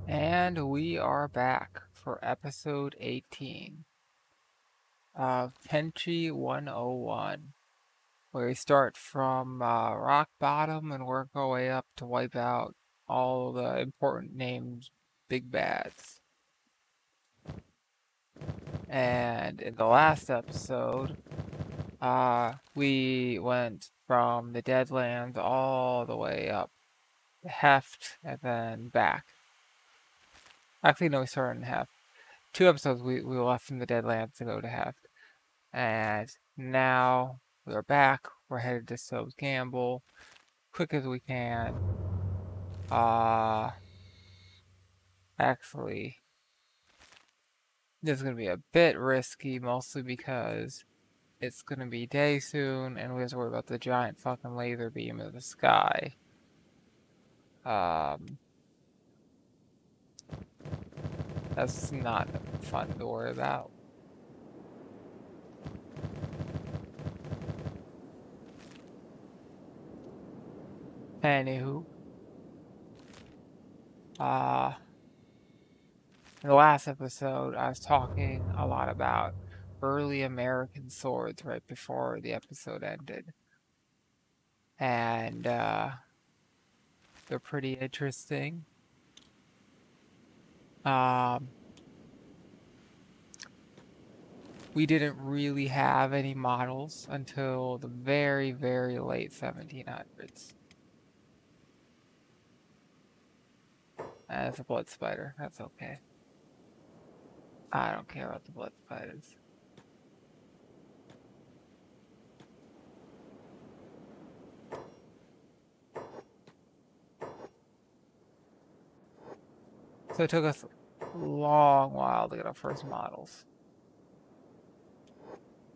And we are back for episode 18 of Kenshi 101, where we start from rock bottom and work our way up to wipe out all the important named big bads. And in the last episode, we went from the Deadlands all the way up to Heft and then back. Actually, no, we started in Heft. 2 episodes we left from the Deadlands to go to Heft. And now we're back. We're headed to So's Gamble. Quick as we can. Actually, this is going to be a bit risky, mostly because it's going to be day soon, and we have to worry about the giant fucking laser beam in the sky. That's not fun to worry about. Anywho, in the last episode, I was talking a lot about early American swords right before the episode ended. And they're pretty interesting. We didn't really have any models until the very, very late 1700s. That's a blood spider. That's okay. I don't care about the blood spiders. So it took us a long while to get our first models.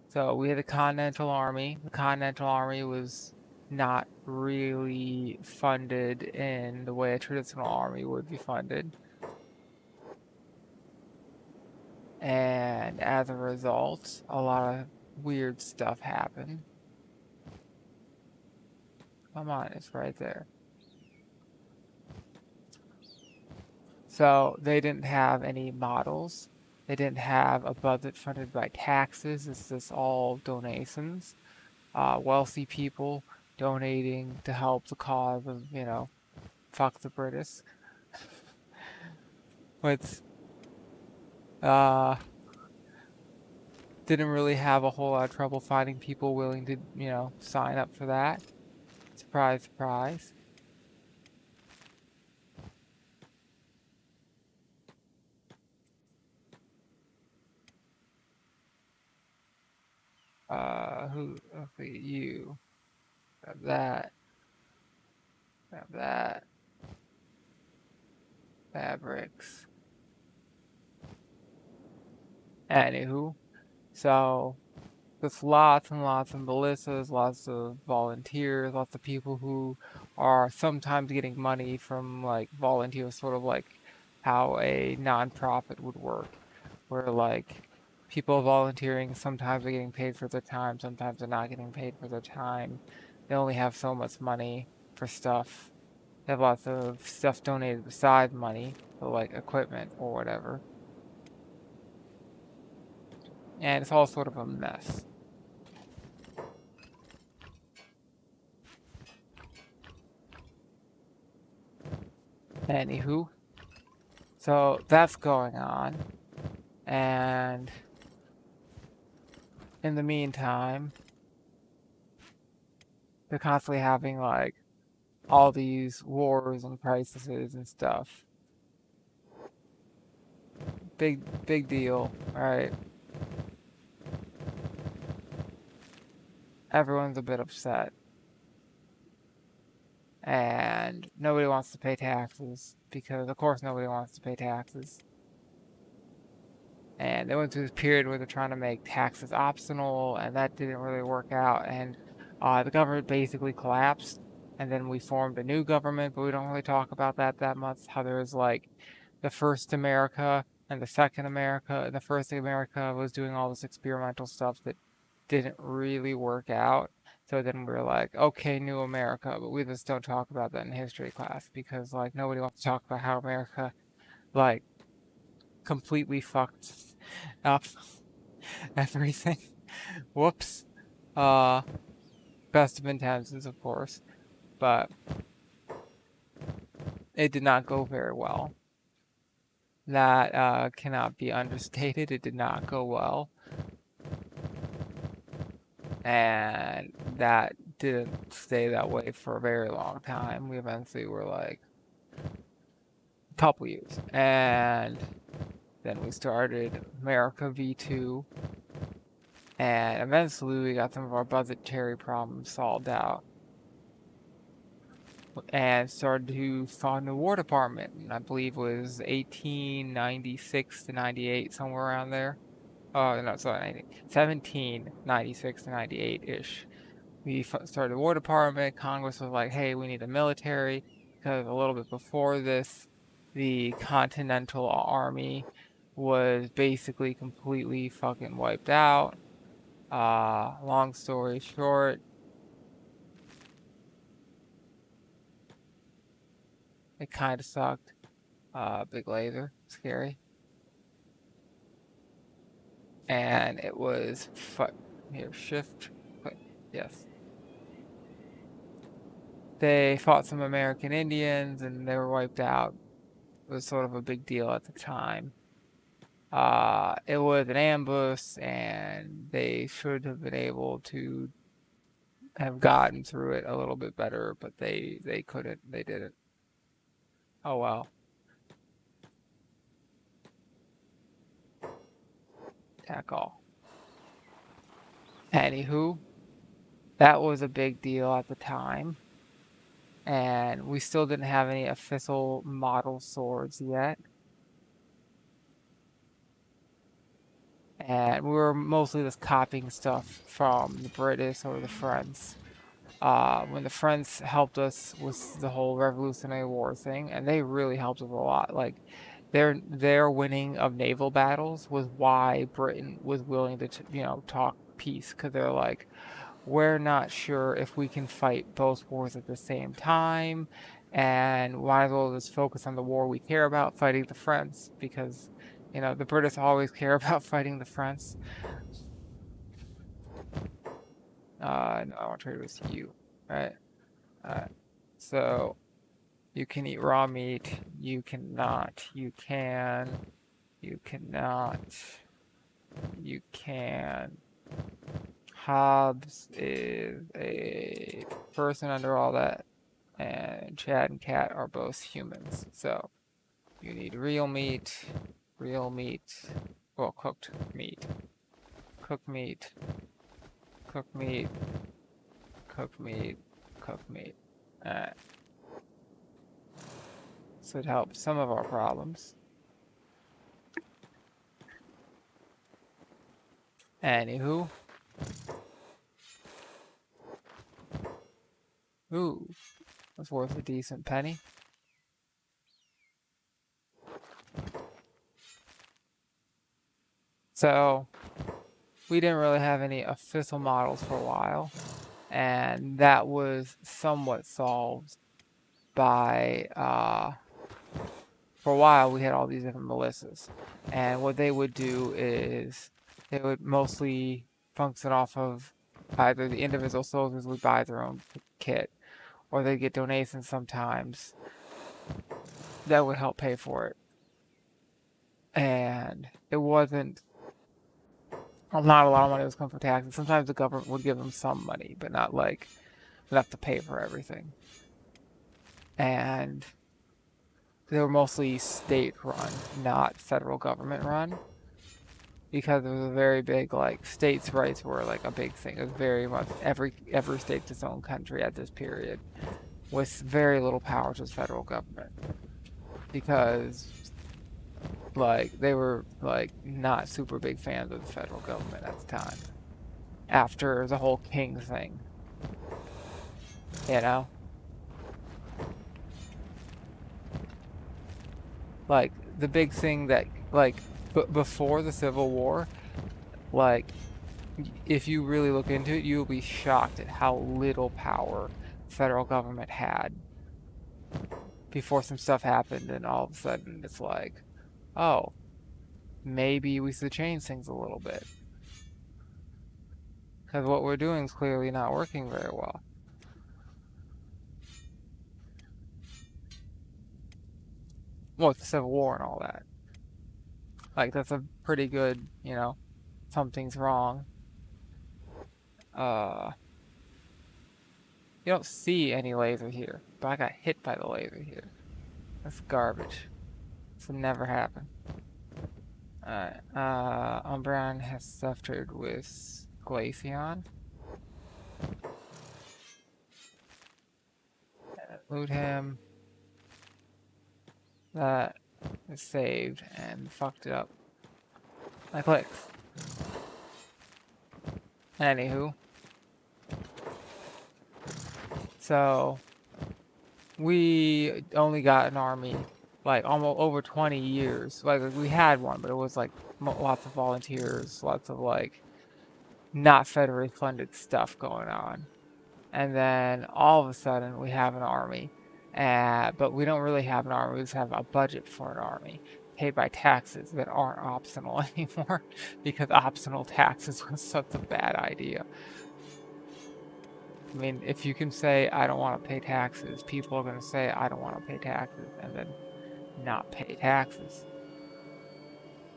So we had the Continental Army. The Continental Army was not really funded in the way a traditional army would be funded. And as a result, a lot of weird stuff happened. Come on, it's right there. So they didn't have any models. They didn't have a budget funded by taxes. It's just all donations. Wealthy people donating to help the cause of, fuck the British. But didn't really have a whole lot of trouble finding people willing to, sign up for that. Surprise, surprise. Okay, you. Grab that. Grab that. Fabrics. Anywho, so there's lots and lots of ballistas, lots of volunteers, lots of people who are sometimes getting money from like volunteers, sort of like how a nonprofit would work, where like people volunteering sometimes are getting paid for their time, sometimes they're not getting paid for their time. They only have so much money for stuff. They have lots of stuff donated besides money, for like equipment or whatever. And it's all sort of a mess. Anywho, so that's going on. And in the meantime, they're constantly having like all these wars and crises and stuff. Big deal, right? Everyone's a bit upset. And nobody wants to pay taxes because, of course, nobody wants to pay taxes. And they went through this period where they're trying to make taxes optional, and that didn't really work out. And the government basically collapsed. And then we formed a new government, but we don't really talk about that much. How there was like the first America and the second America. And the first America was doing all this experimental stuff that didn't really work out. So then we were like, okay, new America, but we just don't talk about that in history class because like nobody wants to talk about how America like completely fucked up everything. Whoops. Best of intentions, of course, but it did not go very well. That cannot be understated. It did not go well. And that didn't stay that way for a very long time. We eventually were like a couple years. And then we started America V2. And eventually we got some of our budgetary problems solved out. And started to fund the War Department. And I believe it was 1896 to 98, somewhere around there. Oh, no, sorry, 1796 to 98-ish. We started the War Department. Congress was like, hey, we need a military. Because a little bit before this, the Continental Army was basically completely fucking wiped out. Long story short, it kind of sucked. Big laser, scary. And it was, here, shift, yes. They fought some American Indians and they were wiped out. It was sort of a big deal at the time. It was an ambush and they should have been able to have gotten through it a little bit better, but they couldn't, they didn't. Oh well. Attack all. Anywho, that was a big deal at the time. And we still didn't have any official model swords yet. And we were mostly just copying stuff from the British or the French. When the French helped us with the whole Revolutionary War thing, and they really helped us a lot. Like, their winning of naval battles was why Britain was willing to, talk peace, because they're like, we're not sure if we can fight both wars at the same time, and might as well just focus on the war we care about, fighting the French, because, the British always care about fighting the French. No, I want to trade with you, right? So, you can eat raw meat, you cannot, you can, you cannot, you can. Hobbs is a person under all that, and Chad and Cat are both humans. So you need real meat, well, cooked meat, cooked meat, cooked meat, cooked meat, cooked meat. Alright. So it helps some of our problems. Anywho. Ooh, that's worth a decent penny. So, we didn't really have any official models for a while, and that was somewhat solved by, for a while we had all these different militias, and what they would do is they would mostly function off of either the individual soldiers would buy their own kit, or they'd get donations sometimes that would help pay for it. And it wasn't not a lot of money was coming from taxes. Sometimes the government would give them some money, but not like enough to pay for everything. And they were mostly state run, not federal government run, because it was a very big, like, states' rights were like a big thing. It was very much every state's its own country at this period, with very little power to the federal government, because like they were like not super big fans of the federal government at the time. After the whole king thing, you know, like the big thing that like before the Civil War, like if you really look into it, you'll be shocked at how little power the federal government had. before some stuff happened, and all of a sudden it's like, oh, maybe we should change things a little bit. Because what we're doing is clearly not working very well. Well, it's the Civil War and all that. Like, that's a pretty good, you know, something's wrong. You don't see any laser here, but I got hit by the laser here. That's garbage. This would never happen. Alright, Umbran has suffered with Glaceon. Loot him. That is saved and fucked it up. My clicks. Anywho. So, we only got an army like almost over 20 years. Like we had one, but it was like lots of volunteers, lots of like not federally funded stuff going on. And then all of a sudden we have an army. But we don't really have an army, we just have a budget for an army paid by taxes that aren't optional anymore because optional taxes was such a bad idea. I mean, if you can say, I don't want to pay taxes, people are going to say, I don't want to pay taxes, and then not pay taxes.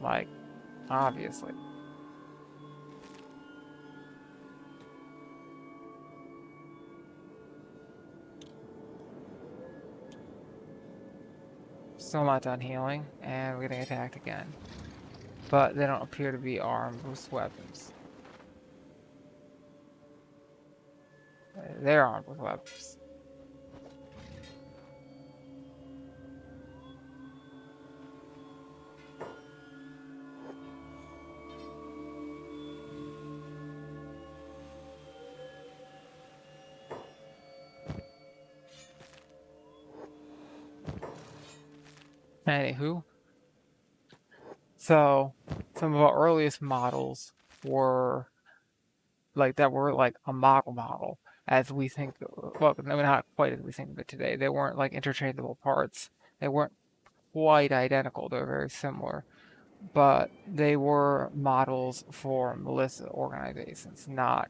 Like, obviously. Still not done healing, and we're getting attacked again. But they don't appear to be armed with weapons. They're armed with weapons. Anywho. So, some of our earliest models were like a model as we think, well, no, not quite as we think of it today. They weren't like interchangeable parts. They weren't quite identical. They're very similar, but they were models for militia organizations, not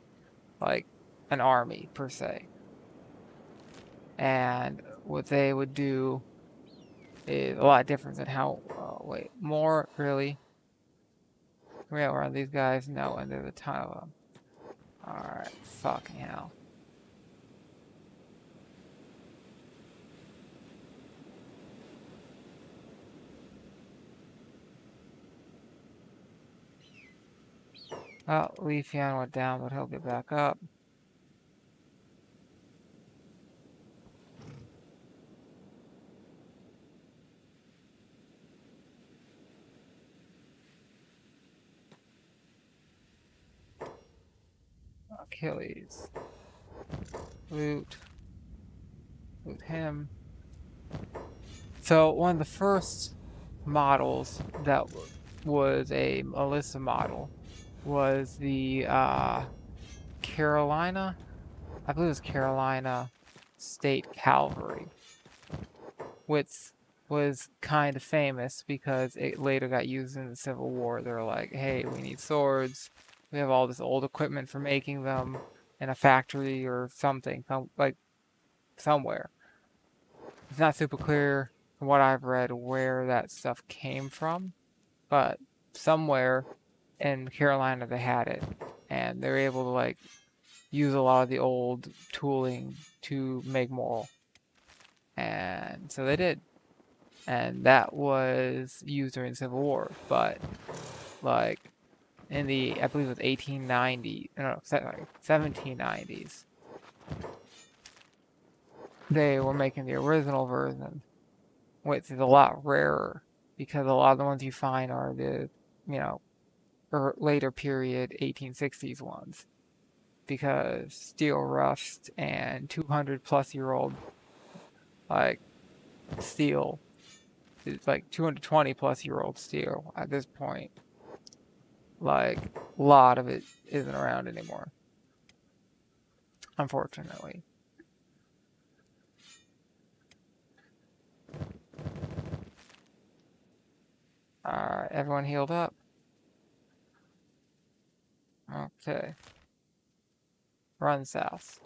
like an army per se. And what they would do is a lot different than how, wait, more really? Yeah, where are these guys? No, and there's a ton of them. Alright, fucking hell. Well, Leviathan went down, but he'll get back up. Achilles. Loot him. So, one of the first models that was a Melissa model was the Carolina, I believe it was Carolina State Cavalry, which was kind of famous because it later got used in the Civil War. They were like, hey, we need swords. We have all this old equipment for making them in a factory or something, like somewhere. It's not super clear from what I've read where that stuff came from, but somewhere in Carolina they had it, and they were able to like use a lot of the old tooling to make more. And so they did. And that was used during the Civil War, but like in the, I believe it was 1890, no, sorry, 1790s, they were making the original version, which is a lot rarer because a lot of the ones you find are the, you know, later period 1860s ones, because steel rust and 200 plus year old like steel, it's like 220 plus year old steel at this point. Like, a lot of it isn't around anymore, unfortunately. everyone healed up? Okay. Run south.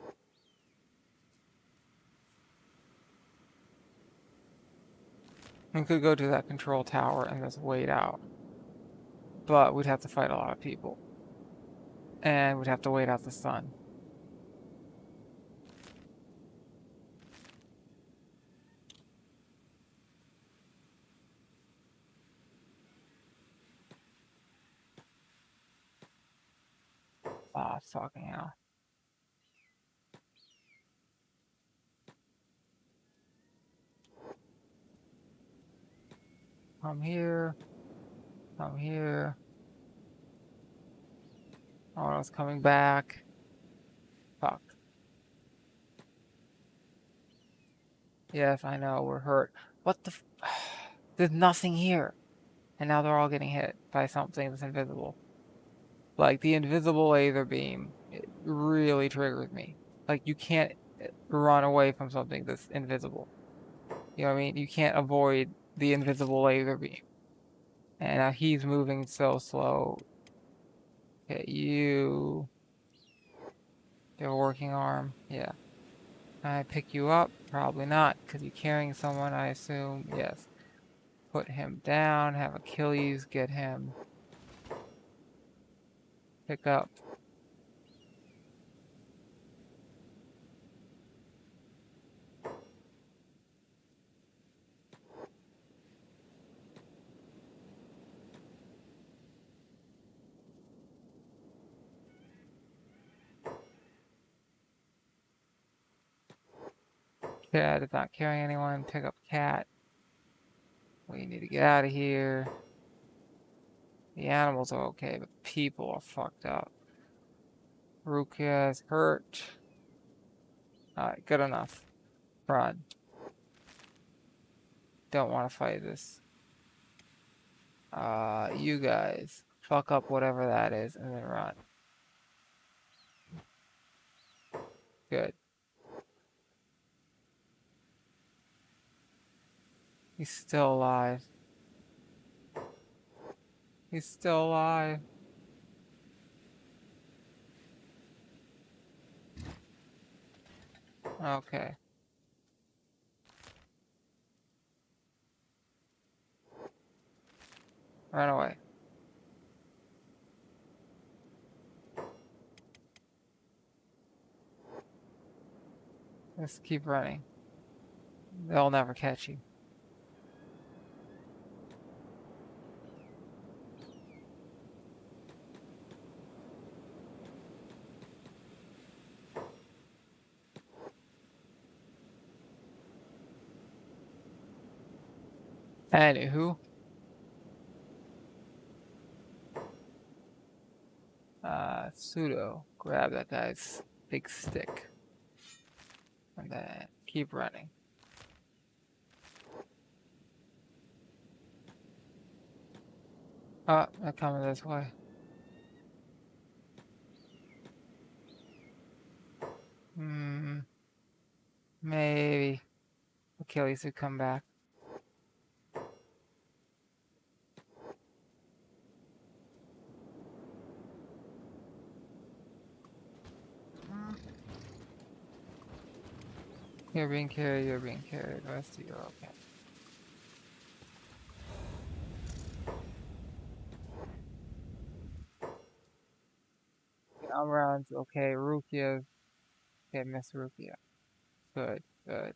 We could go to that control tower and just wait out. But we'd have to fight a lot of people. And we'd have to wait out the sun. Ah, fucking hell. Come here. Come here. Oh, it's coming back. Fuck. Yes, I know, we're hurt. What the There's nothing here. And now they're all getting hit by something that's invisible. Like, the invisible laser beam, it really triggers me. Like, you can't run away from something that's invisible. You know what I mean? You can't avoid the invisible laser beam. And now he's moving so slow. Okay, you... You have a working arm? Yeah. Can I pick you up? Probably not, because you're carrying someone, I assume. Yes. Put him down, have Achilles get him. Pick up. Cat is not carrying anyone. Pick up Cat. We need to get out of here. The animals are okay, but people are fucked up. Rukia is hurt. Alright, good enough. Run. Don't want to fight this. You guys. Fuck up whatever that is and then run. Good. He's still alive. He's still alive. Okay. Run away. Just keep running. They'll never catch you. Anywho. Pseudo. Grab that guy's big stick. And then keep running. Oh, they're coming this way. Maybe Achilles would come back. You're being carried, you're being carried. The rest of you are okay. Amran's okay. Rukia's okay, Miss Rukia. Good, good.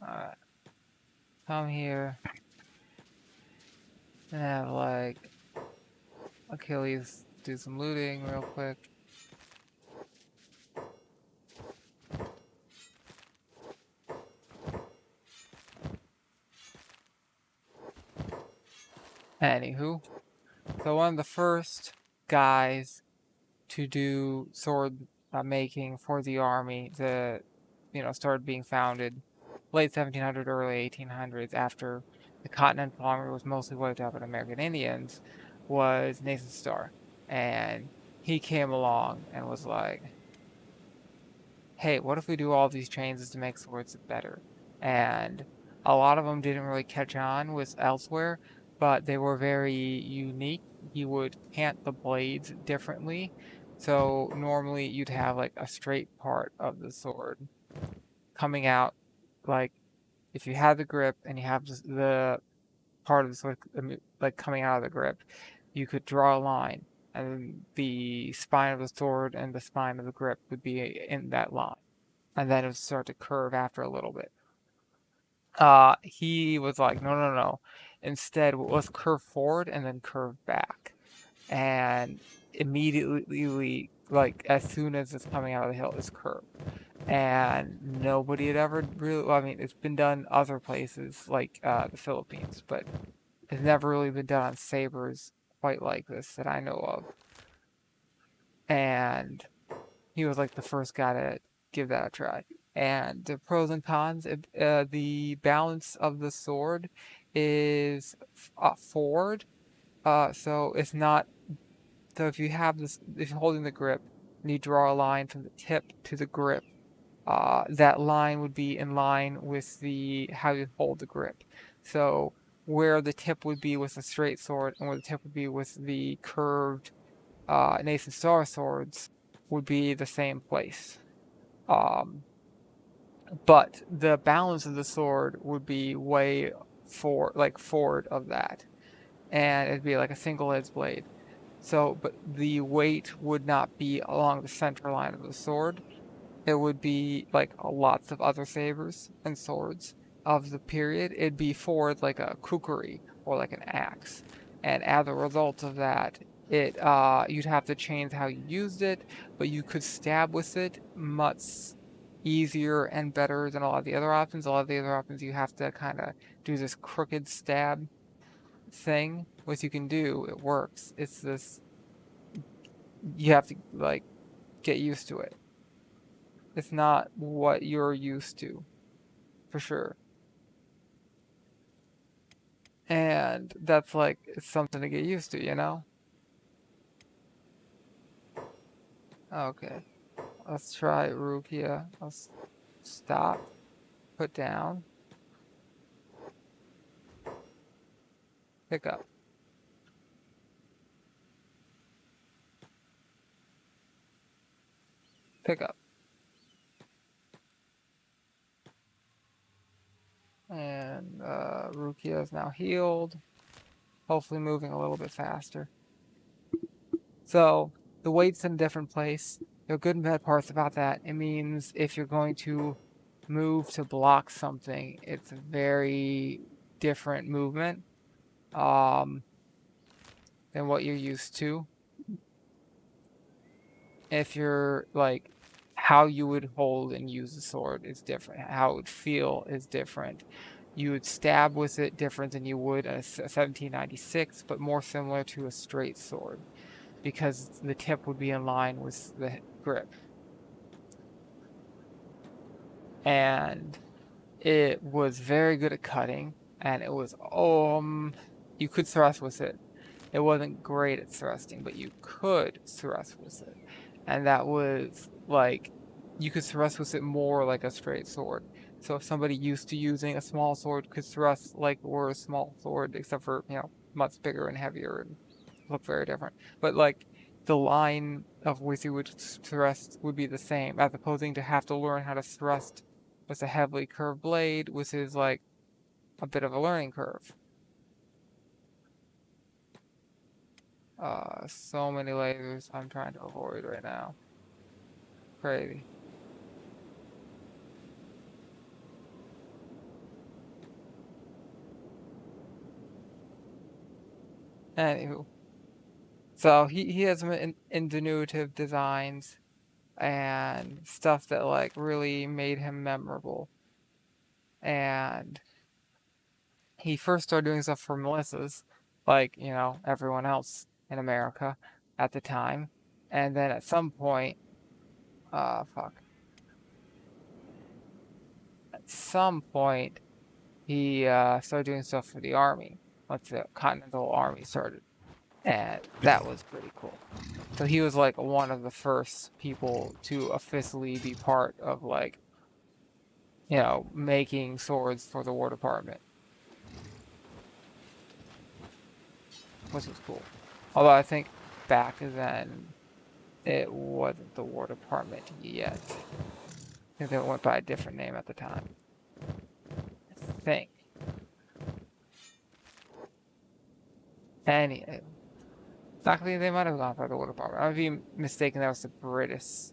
Alright. Come here. And have like Achilles do some looting real quick. Anywho. So one of the first guys to do sword making for the army that, started being founded late 1700s, early 1800s after the Continental Army was mostly wiped out by American Indians was Nathan Starr. And he came along and was like, hey, what if we do all these changes to make swords better? And a lot of them didn't really catch on with elsewhere, but they were very unique. He would cant the blades differently. So normally you'd have like a straight part of the sword coming out, like if you have the grip and you have the part of the sword like coming out of the grip, you could draw a line, and the spine of the sword and the spine of the grip would be in that line, and then it would start to curve after a little bit. He was like, no, no, no. Instead, let's curve forward and then curve back. And immediately, like as soon as it's coming out of the hill, it's curved. And nobody had ever really, well, I mean, it's been done other places like the Philippines, but it's never really been done on sabers quite like this that I know of. And he was like the first guy to give that a try. And the pros and cons, the balance of the sword is forward. So it's not. So if you have this, if you're holding the grip and you draw a line from the tip to the grip, that line would be in line with the how you hold the grip. So where the tip would be with a straight sword and where the tip would be with the curved Nathan Star swords would be the same place. Um, but the balance of the sword would be way forward of that, and it'd be like a single edged blade. So, but the weight would not be along the center line of the sword. It would be like lots of other sabers and swords of the period. It'd be forward like a kukri or like an axe, and as a result of that, you'd have to change how you used it, but you could stab with it much easier and better than a lot of the other options. A lot of the other options you have to kind of do this crooked stab thing, which you can do. It works. It's this you have to like get used to it. It's not what you're used to, for sure. And that's like it's something to get used to, you know? Okay. Let's try Rukia. Let's stop. Put down. Pick up. Pick up. And Rukia is now healed. Hopefully moving a little bit faster. So the weight's in a different place. There are good and bad parts about that. It means if you're going to move to block something, it's a very different movement um, than what you're used to. If you're like how you would hold and use the sword is different. How it would feel is different. You would stab with it different than you would a 1796, but more similar to a straight sword because the tip would be in line with the grip. And it was very good at cutting, and it was you could thrust with it. It wasn't great at thrusting, but you could thrust with it. And that was like you could thrust with it more like a straight sword. So if somebody used to using a small sword could thrust like or a small sword, except for, much bigger and heavier and look very different. But like the line of which you would thrust would be the same, as opposing to have to learn how to thrust with a heavily curved blade, which is like a bit of a learning curve. So many lasers I'm trying to avoid right now. Crazy. Anywho, so he has some ingenuitive designs and stuff that like really made him memorable. And he first started doing stuff for Melissa's, like, everyone else in America at the time. And then at some point, fuck. At some point, he started doing stuff for the army, once the Continental Army started. And that was pretty cool. So he was like one of the first people to officially be part of like, making swords for the War Department. which was cool. Although I think back then it wasn't the War Department yet. I think they went by a different name at the time. I think. Anyway, luckily they might have gone for the War Department. I might be mistaken. That was the British.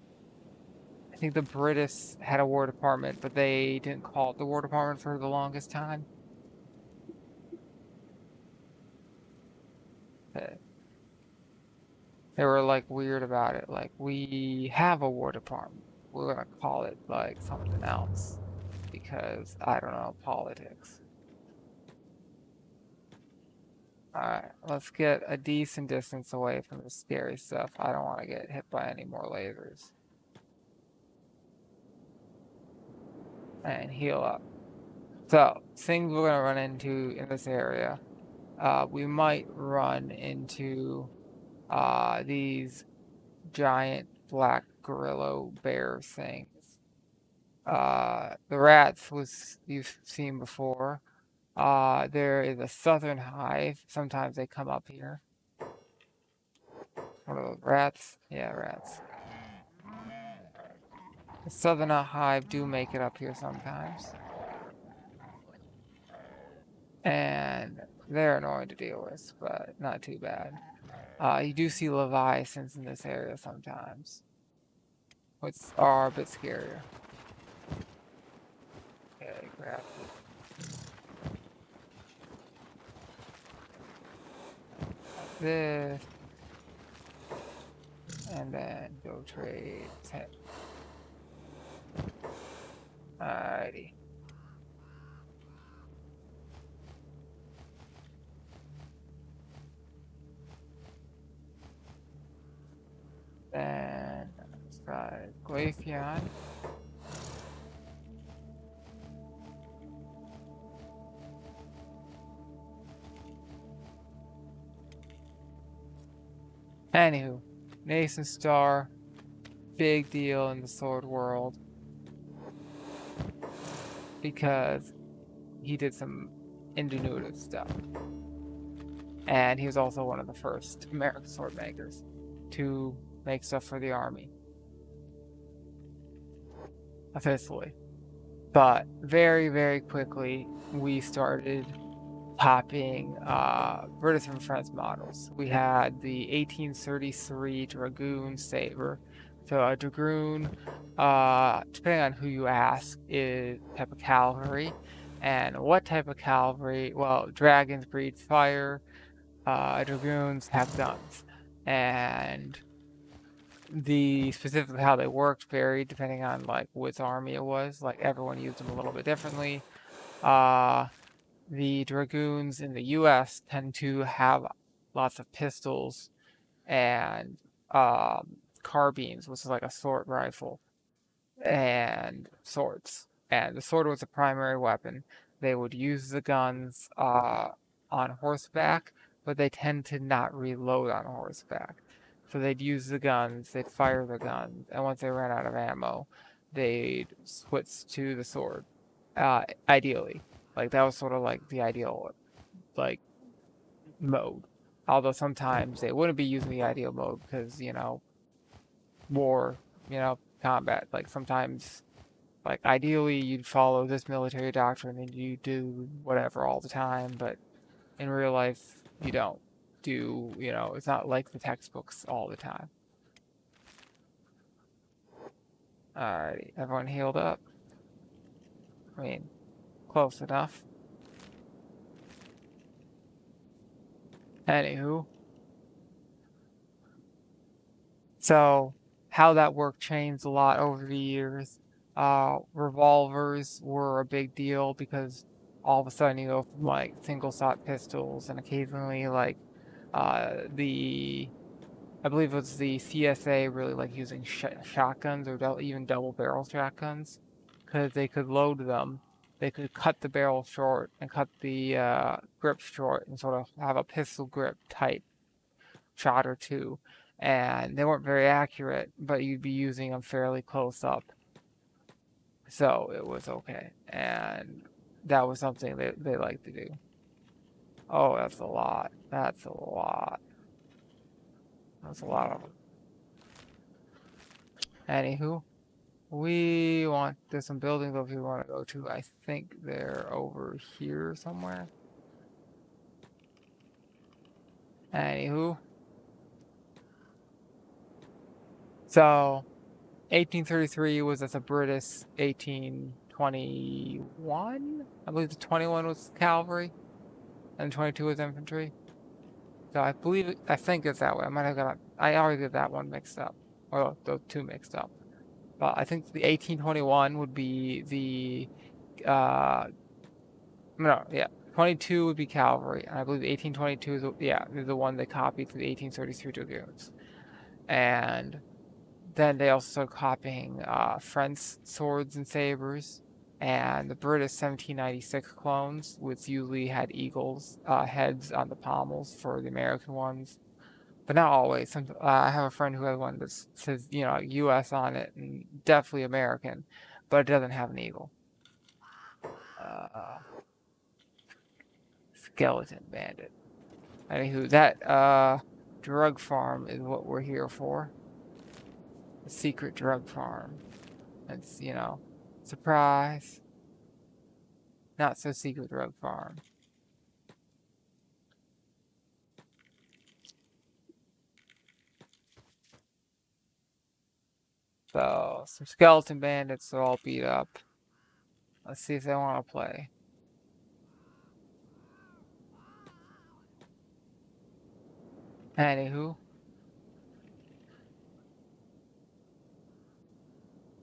I think the British had a War Department, but they didn't call it the War Department for the longest time. They were like weird about it. Like, we have a War Department. We're gonna call it like something else because I don't know, politics. Alright, let's get a decent distance away from the scary stuff. I don't want to get hit by any more lasers. And heal up. So, things we're gonna run into in this area. We might run into these giant black gorillo bear things. The rats you've seen before. There is a southern hive. Sometimes they come up here. What are those, rats? Yeah, rats. The southern hive do make it up here sometimes. And they're annoying to deal with, but not too bad. You do see leviathans in this area sometimes, which are a bit scarier. Okay, grab this. And then go trade 10. Alrighty. Then let's try Glaceon. Anywho, Nathan Star, big deal in the sword world because he did some ingenuitive stuff. And he was also one of the first American sword makers to make stuff for the army. Officially. But very, very quickly, we started popping British and French models. We had the 1833 Dragoon Saber. So a Dragoon, depending on who you ask, is type of cavalry. And what type of cavalry? Well, dragons breathe fire. Dragoons have guns. And specifically how they worked varied depending on like which army it was. Like everyone used them a little bit differently. The dragoons in the U.S. tend to have lots of pistols and carbines, which is like a sword rifle, and swords. And the sword was a primary weapon. They would use the guns on horseback, but they tend to not reload on horseback. So they'd use the guns, they'd fire the guns, and once they ran out of ammo, they'd switch to the sword. Ideally, like that was sort of like the ideal like mode. Although sometimes they wouldn't be using the ideal mode because war, combat. Like sometimes, like ideally you'd follow this military doctrine and you do whatever all the time, but in real life you don't do. It's not like the textbooks all the time. Alrighty, everyone healed up. I mean, close enough. Anywho, so how that work changed a lot over the years. Revolvers were a big deal because all of a sudden you go from like single shot pistols and occasionally like I believe it was the CSA really like using shotguns or even double barrel shotguns because they could load them. They could cut the barrel short and cut the grip short and sort of have a pistol grip type shot or two. And they weren't very accurate, but you'd be using them fairly close up. So it was okay. And that was something they liked to do. Oh, that's a lot. That's a lot. That's a lot of them. Anywho, there's some buildings over here we want to go to. I think they're over here somewhere. Anywho, so 1833 was as a British 1821. I believe the 21 was cavalry and 22 was infantry. So I think it's that way. I already did that one mixed up, or those two mixed up. But I think the 1821 would be no, yeah, 22 would be cavalry, and I believe 1822 is the one they copied to the 1833 dragoons. And then they also started copying French swords and sabers, and the British 1796 clones, which usually had eagles heads on the pommels for the American ones, but not always. I have a friend who has one that says U.S. on it, and definitely American, but it doesn't have an eagle. Skeleton bandit. Anywho, that drug farm is what we're here for. A secret drug farm. It's, surprise. Not so secret drug farm. So, some skeleton bandits are all beat up. Let's see if they want to play. Anywho.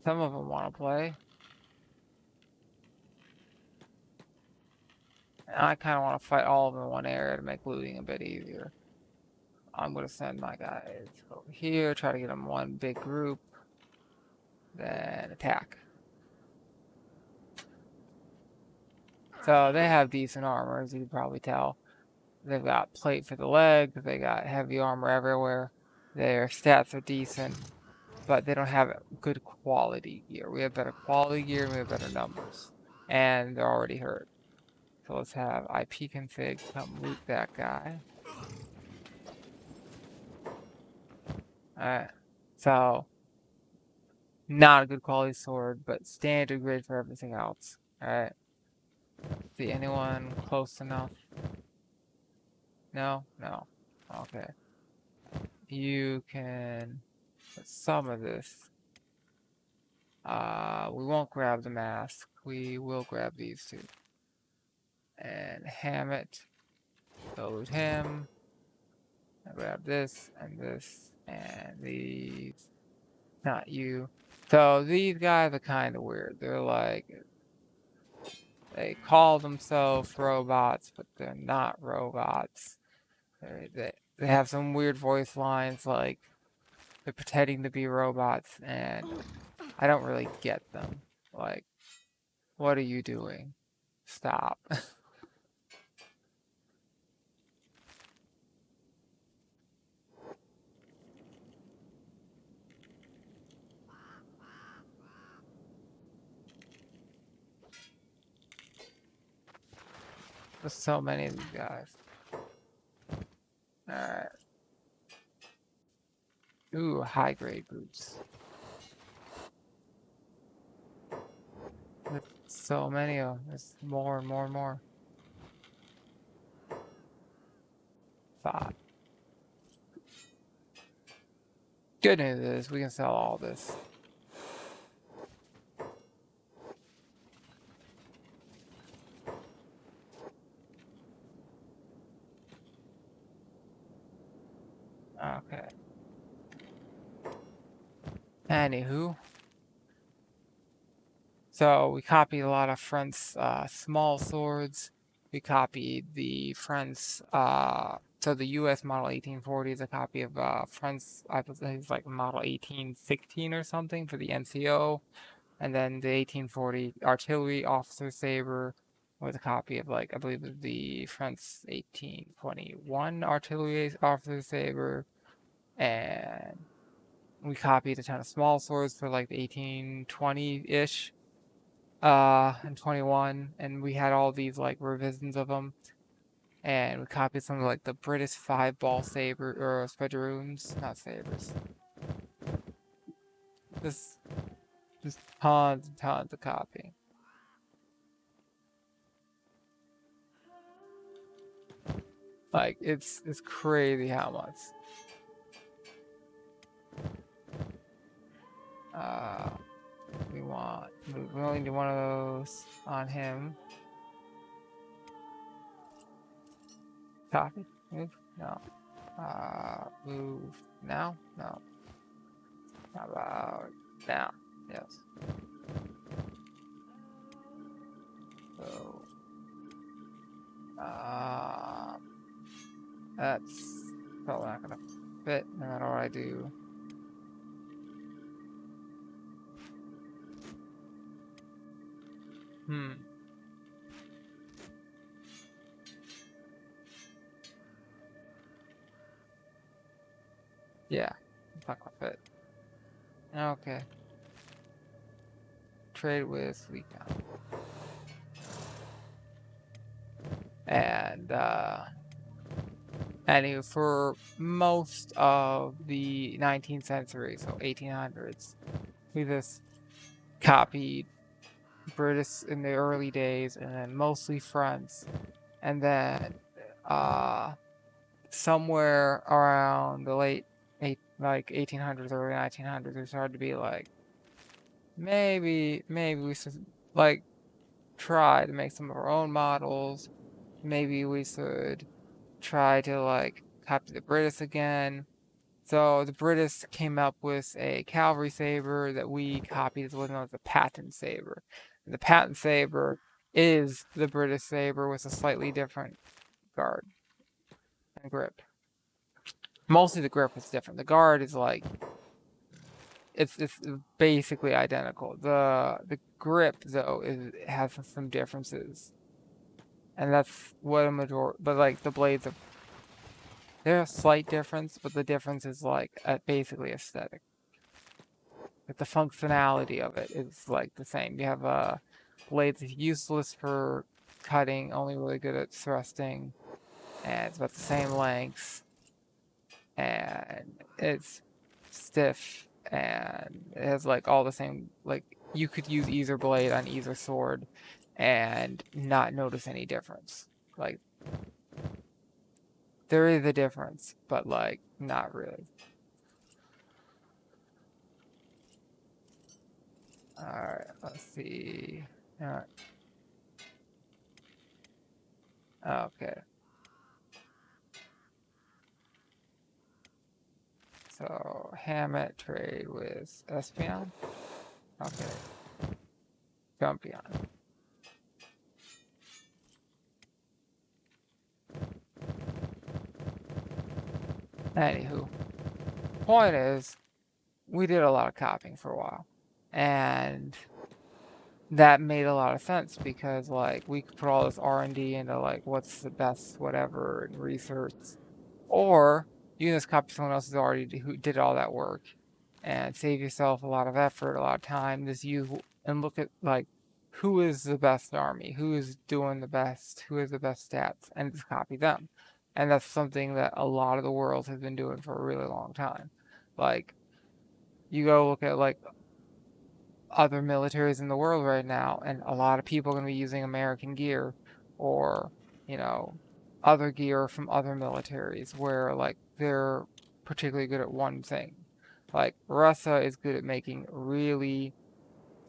Some of them want to play. And I kind of want to fight all of them in one area to make looting a bit easier. I'm going to send my guys over here, try to get them one big group, then attack. So they have decent armor, as you can probably tell. They've got plate for the legs, they got heavy armor everywhere. Their stats are decent, but they don't have good quality gear. We have better quality gear and we have better numbers. And they're already hurt. So let's have IP config come loot that guy. Alright. So, not a good quality sword, but standard grade for everything else. Alright. See anyone close enough? No? No. Okay. You can put some of this. We won't grab the mask. We will grab these two. And Hammett. Load him. I grab this and these. Not you. So these guys are kind of weird. They're like, they call themselves robots, but they're not robots. They have some weird voice lines, like they're pretending to be robots, and I don't really get them. Like, what are you doing? Stop. There's so many of these guys. Alright. Ooh, high grade boots. There's so many of them. There's more and more and more. 5. Good news is we can sell all this. Okay. Anywho. So we copied a lot of French small swords. We copied the French, so the US model 1840 is a copy of French, I believe it's like model 1816 or something for the NCO. And then the 1840 artillery officer saber was a copy of, like, I believe it was the French 1821 artillery officer saber. And we copied a ton of small swords for like the 1820-ish and 21, and we had all these like revisions of them. and we copied some of like the British 5-ball saber or spadroons, not sabers. Just tons and tons of copying. Like it's crazy how much. We only do one of those on him. Copy. Move. No. Move now. No. How about now? Yes. So, that's probably not gonna fit no matter what I do. Yeah, it's not gonna fit. Okay. Trade with Legion. And anyway, for most of the 19th century, so 1800s, we just copied British in the early days, and then mostly French, and then somewhere around the late 1800s, early 1900s, we started to be like, maybe we should like try to make some of our own models. Maybe we should try to like copy the British again. So the British came up with a cavalry saber that we copied as what's known as the patent saber. And the patent saber is the British saber with a slightly different guard and grip. Mostly the grip is different. The guard is like it's basically identical. The grip though has some differences, and that's what a majority. But like the blades are there's a slight difference, but the difference is like basically aesthetic. Like the functionality of it is like the same. You have blades useless for cutting, only really good at thrusting, and it's about the same length, and it's stiff, and it has like all the same. Like you could use either blade on either sword, and not notice any difference. Like there is a difference, but like not really. Alright, let's see. Alright. Okay. So, Hammett trade with Espion. Okay. Jumpion. Anywho. Point is, we did a lot of copying for a while. And that made a lot of sense because like we could put all this R&D into like what's the best whatever and research, or you can just copy someone else who did all that work and save yourself a lot of effort, a lot of time. Just use and look at like who is the best army, who is doing the best, who has the best stats, and just copy them. And that's something that a lot of the world has been doing for a really long time. Like you go look at like other militaries in the world right now, and a lot of people are going to be using American gear or, you know, other gear from other militaries where like they're particularly good at one thing. Like Russia is good at making really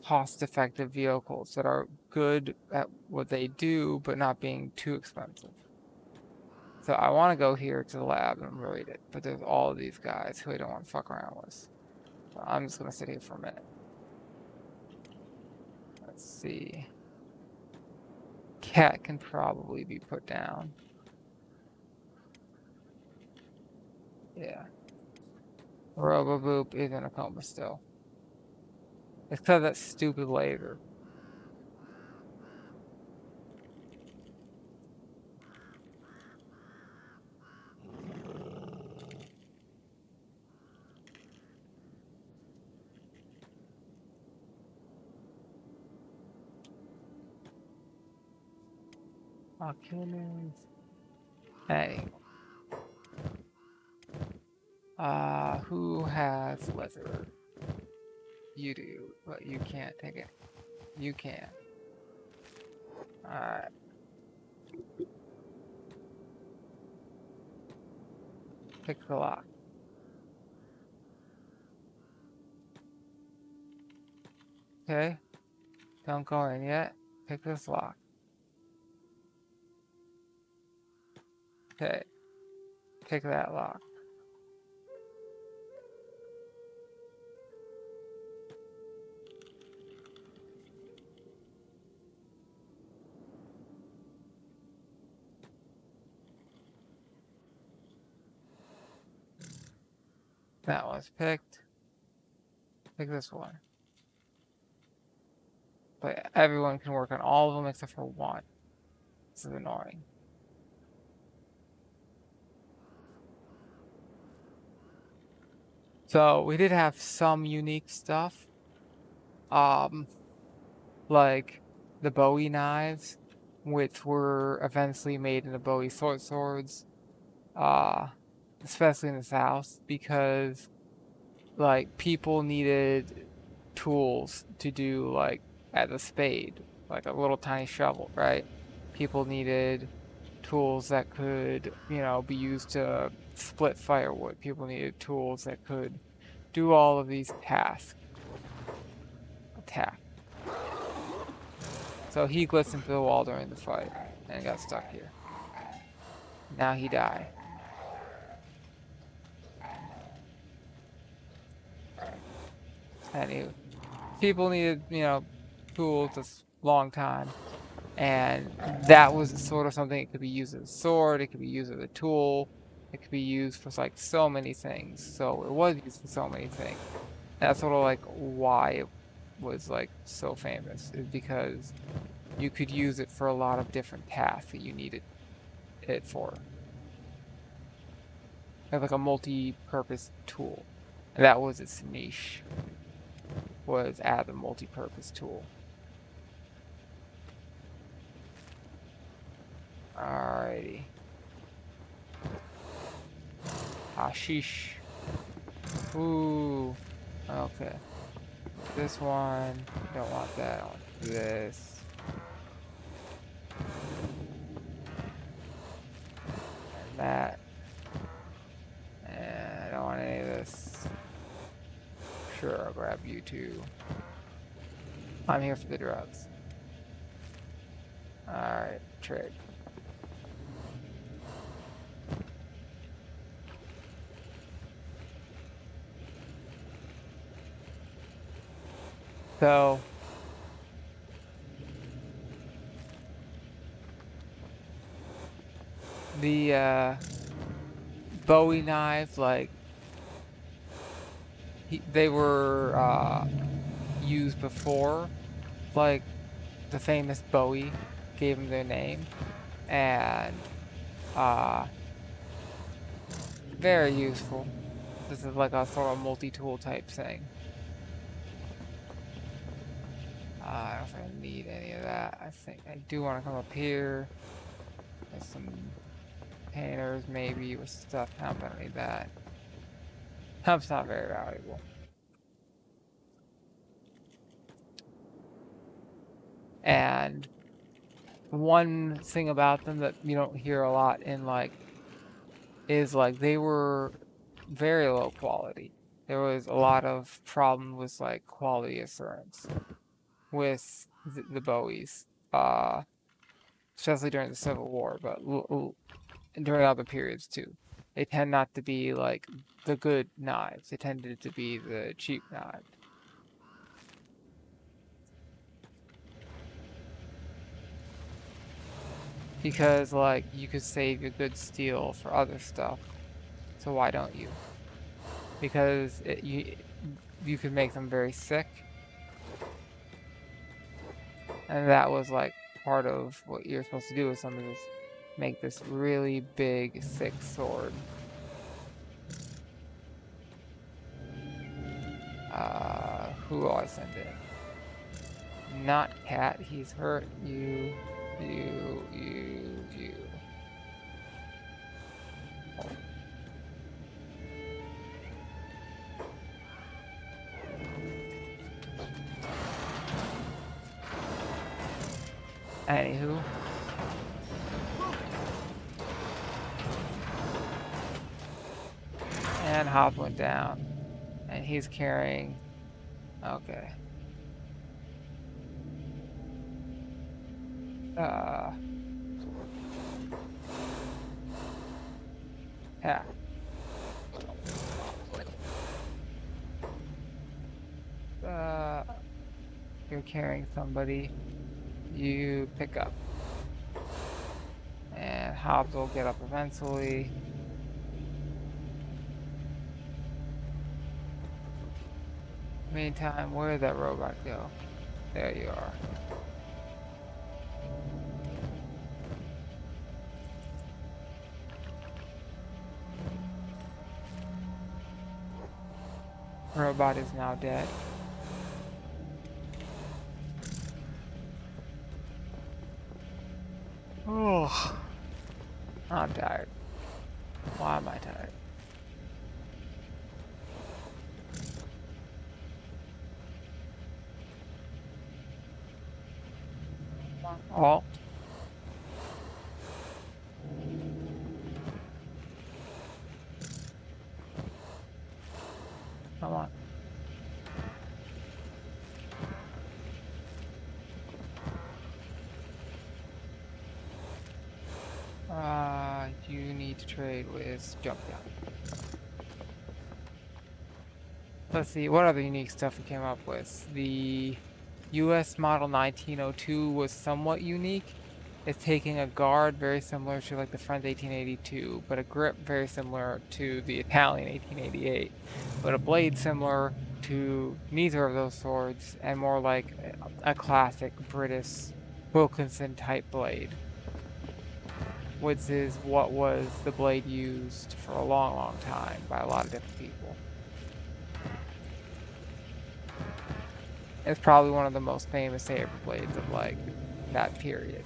cost-effective vehicles that are good at what they do, but not being too expensive. So I want to go here to the lab and read it, but there's all of these guys who I don't want to fuck around with. So I'm just going to sit here for a minute. Let's see. Cat can probably be put down. Yeah. Roboboop is in a coma still. It's because of that stupid laser. Oculus. Hey. Who has leather? You do, but you can't take it. You can. Alright. Pick the lock. Okay. Don't go in yet. Pick this lock. Okay. Pick that lock. That one's picked. Pick this one. But everyone can work on all of them except for one. This is annoying. So we did have some unique stuff. Like the Bowie knives, which were eventually made into Bowie swords. Especially in the South, because like people needed tools to do like at the spade, like a little tiny shovel, right? People needed tools that could, be used to split firewood. People needed tools that could do all of these tasks. Attack. So he glistened into the wall during the fight and got stuck here. Now he died. Anyway, people needed, tools this long time. And that was sort of something. It could be used as a sword, it could be used as a tool, it could be used for like so many things. So it was used for so many things. That's sort of like why it was like so famous, is because you could use it for a lot of different tasks that you needed it for. It was like a multi-purpose tool. And that was its niche, was as a multi-purpose tool. Alrighty. Hashish. Ooh. Okay. This one. Don't want that. I want this. And that. And I don't want any of this. Sure, I'll grab you too. I'm here for the drugs. Alright, trade. So the Bowie knives, like they were used before, like the famous Bowie gave them their name, and very useful. This is like a sort of multi-tool type thing. I don't think I need any of that. I think I do want to come up here. There's some painters maybe with stuff. I don't need that. Hump's not very valuable. And one thing about them that you don't hear a lot in is like they were very low quality. There was a lot of problem with like quality assurance with the Bowies, especially during the Civil War, but during other periods too. They tend not to be like the good knives. They tended to be the cheap knives. Because like you could save your good steel for other stuff. So why don't you? Because you could make them very sick. And that was like part of what you're supposed to do with something, is make this really big, thick sword. Who will I send in? Not Cat, he's hurt. You. Anywho. And Hop went down. And he's carrying... Okay. Yeah. You're carrying somebody. You pick up. And Hobbs will get up eventually. Meantime, where did that robot go? There you are. Robot is now dead. Oh, I'm tired. Why am I tired? Oh. Come on. You need to trade with Jump Down. Let's see, what other unique stuff we came up with? The US model 1902 was somewhat unique. It's taking a guard very similar to like the French 1882, but a grip very similar to the Italian 1888, but a blade similar to neither of those swords and more like a classic British Wilkinson type blade, which is what was the blade used for a long, long time by a lot of different people. It's probably one of the most famous saber blades of like that period.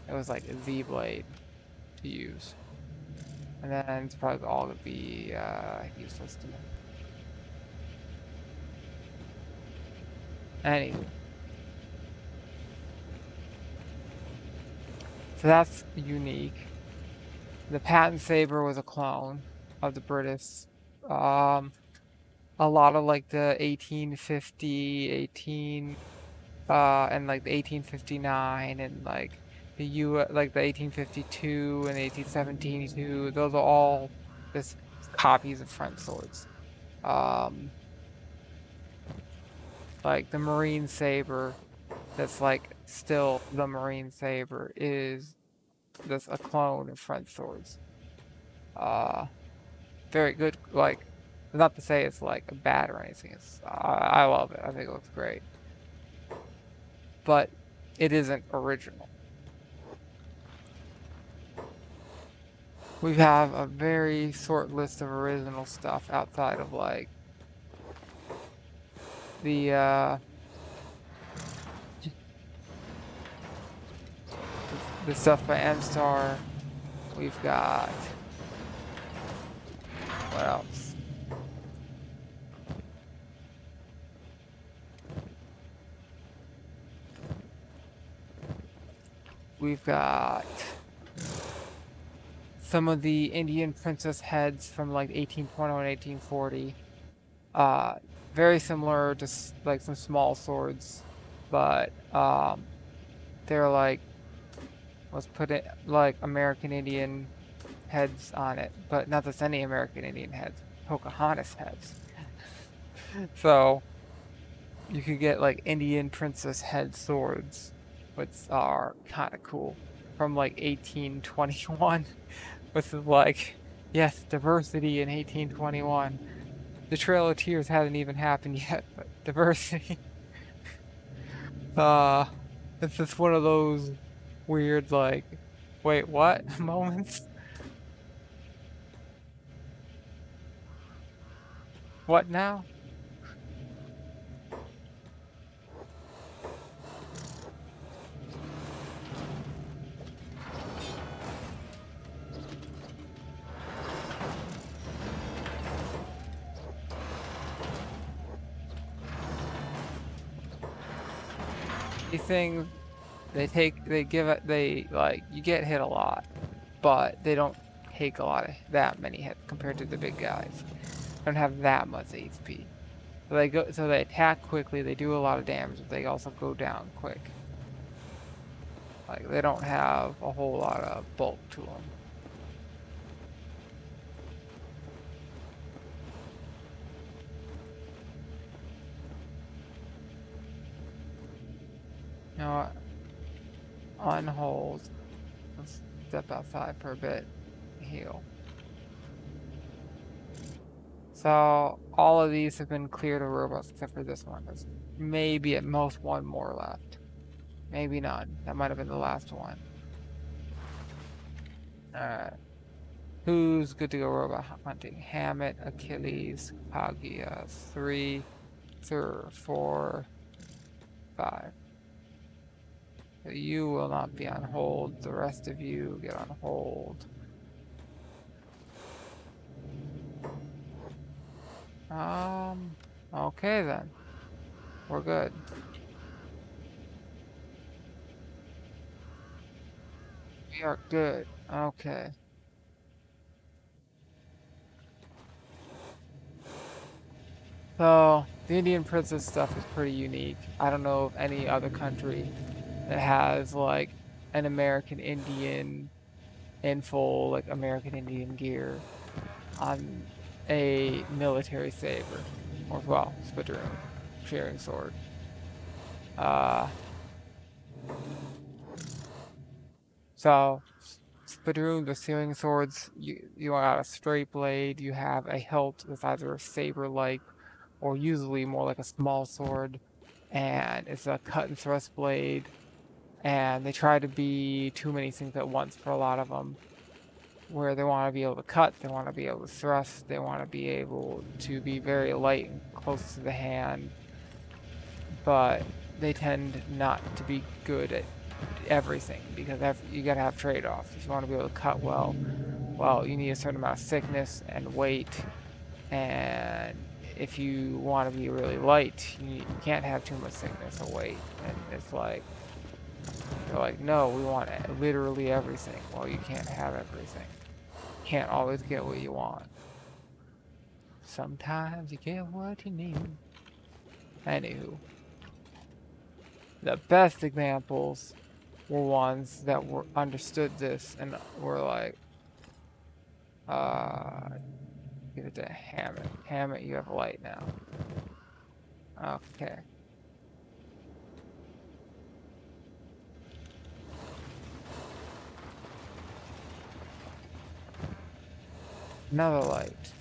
It was like a Z blade to use. And then it's probably all gonna be useless to me. Anyway. So that's unique. The patent saber was a clone of the British. A lot of like the 1850, and like the 1859 and like like the 1852 and the 1872, those are all just copies of French swords. Like the Marine saber, that's like still the Marine saber, is just a clone of French swords. Very good. Like, not to say it's like bad or anything. It's I love it. I think it looks great, but it isn't original. We have a very short list of original stuff outside of like the stuff by M-Star. We've got what else? We've got some of the Indian princess heads from like 1820 and 1840. Very similar to like some small swords, but they're like, let's put it like American Indian heads on it, but not just any American Indian heads, Pocahontas heads. So you could get like Indian princess head swords, which are kind of cool, from like 1821, which is like, yes, diversity in 1821. The Trail of Tears hasn't even happened yet, but diversity. It's just one of those weird like, wait, what moments. What now? These things you get hit a lot, but they don't take that many hits compared to the big guys. They don't have that much HP. So they attack quickly, they do a lot of damage, but they also go down quick. Like, they don't have a whole lot of bulk to them. You know what? On hold. Let's step outside for a bit. Heal. So all of these have been cleared of robots except for this one. There's maybe at most one more left. Maybe none. That might have been the last one. Alright. Who's good to go robot hunting? Hammett, Achilles, Kaguya. 3, 4, 5. You will not be on hold. The rest of you get on hold. Okay then. We're good. We are good. Okay. So, the Indian princess stuff is pretty unique. I don't know of any other country that has, like, an American Indian in full, like, American Indian gear on a military saber. Or, well, spittoon. Shearing sword. So, spittoon, the shearing swords, you got a straight blade, you have a hilt that's either a saber-like or usually more like a small sword, and it's a cut and thrust blade, and they try to be too many things at once for a lot of them, where they want to be able to cut, they want to be able to thrust, they want to be able to be very light and close to the hand, but they tend not to be good at everything, because you gotta have trade-offs. If you want to be able to cut well, you need a certain amount of thickness and weight, and if you want to be really light, you can't have too much thickness or weight. And it's like, they're like, no, we want literally everything. Well, you can't have everything. You can't always get what you want. Sometimes you get what you need. Anywho, the best examples were ones that were understood this and were like, give it to Hammett. Hammett, you have light now. Okay. Another light.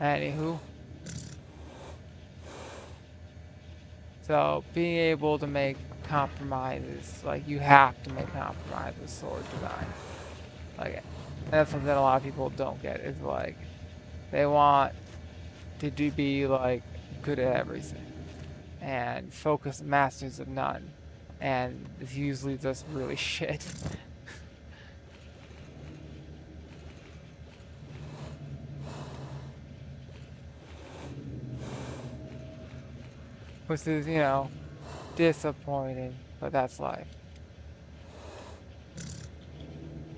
Anywho. So, being able to make compromises, like, you have to make compromises with sword design. Like, that's something a lot of people don't get, is like, they want to be, like, good at everything. And focused masters of none. And it's usually just really shit. Which is, you know, disappointing, but that's life.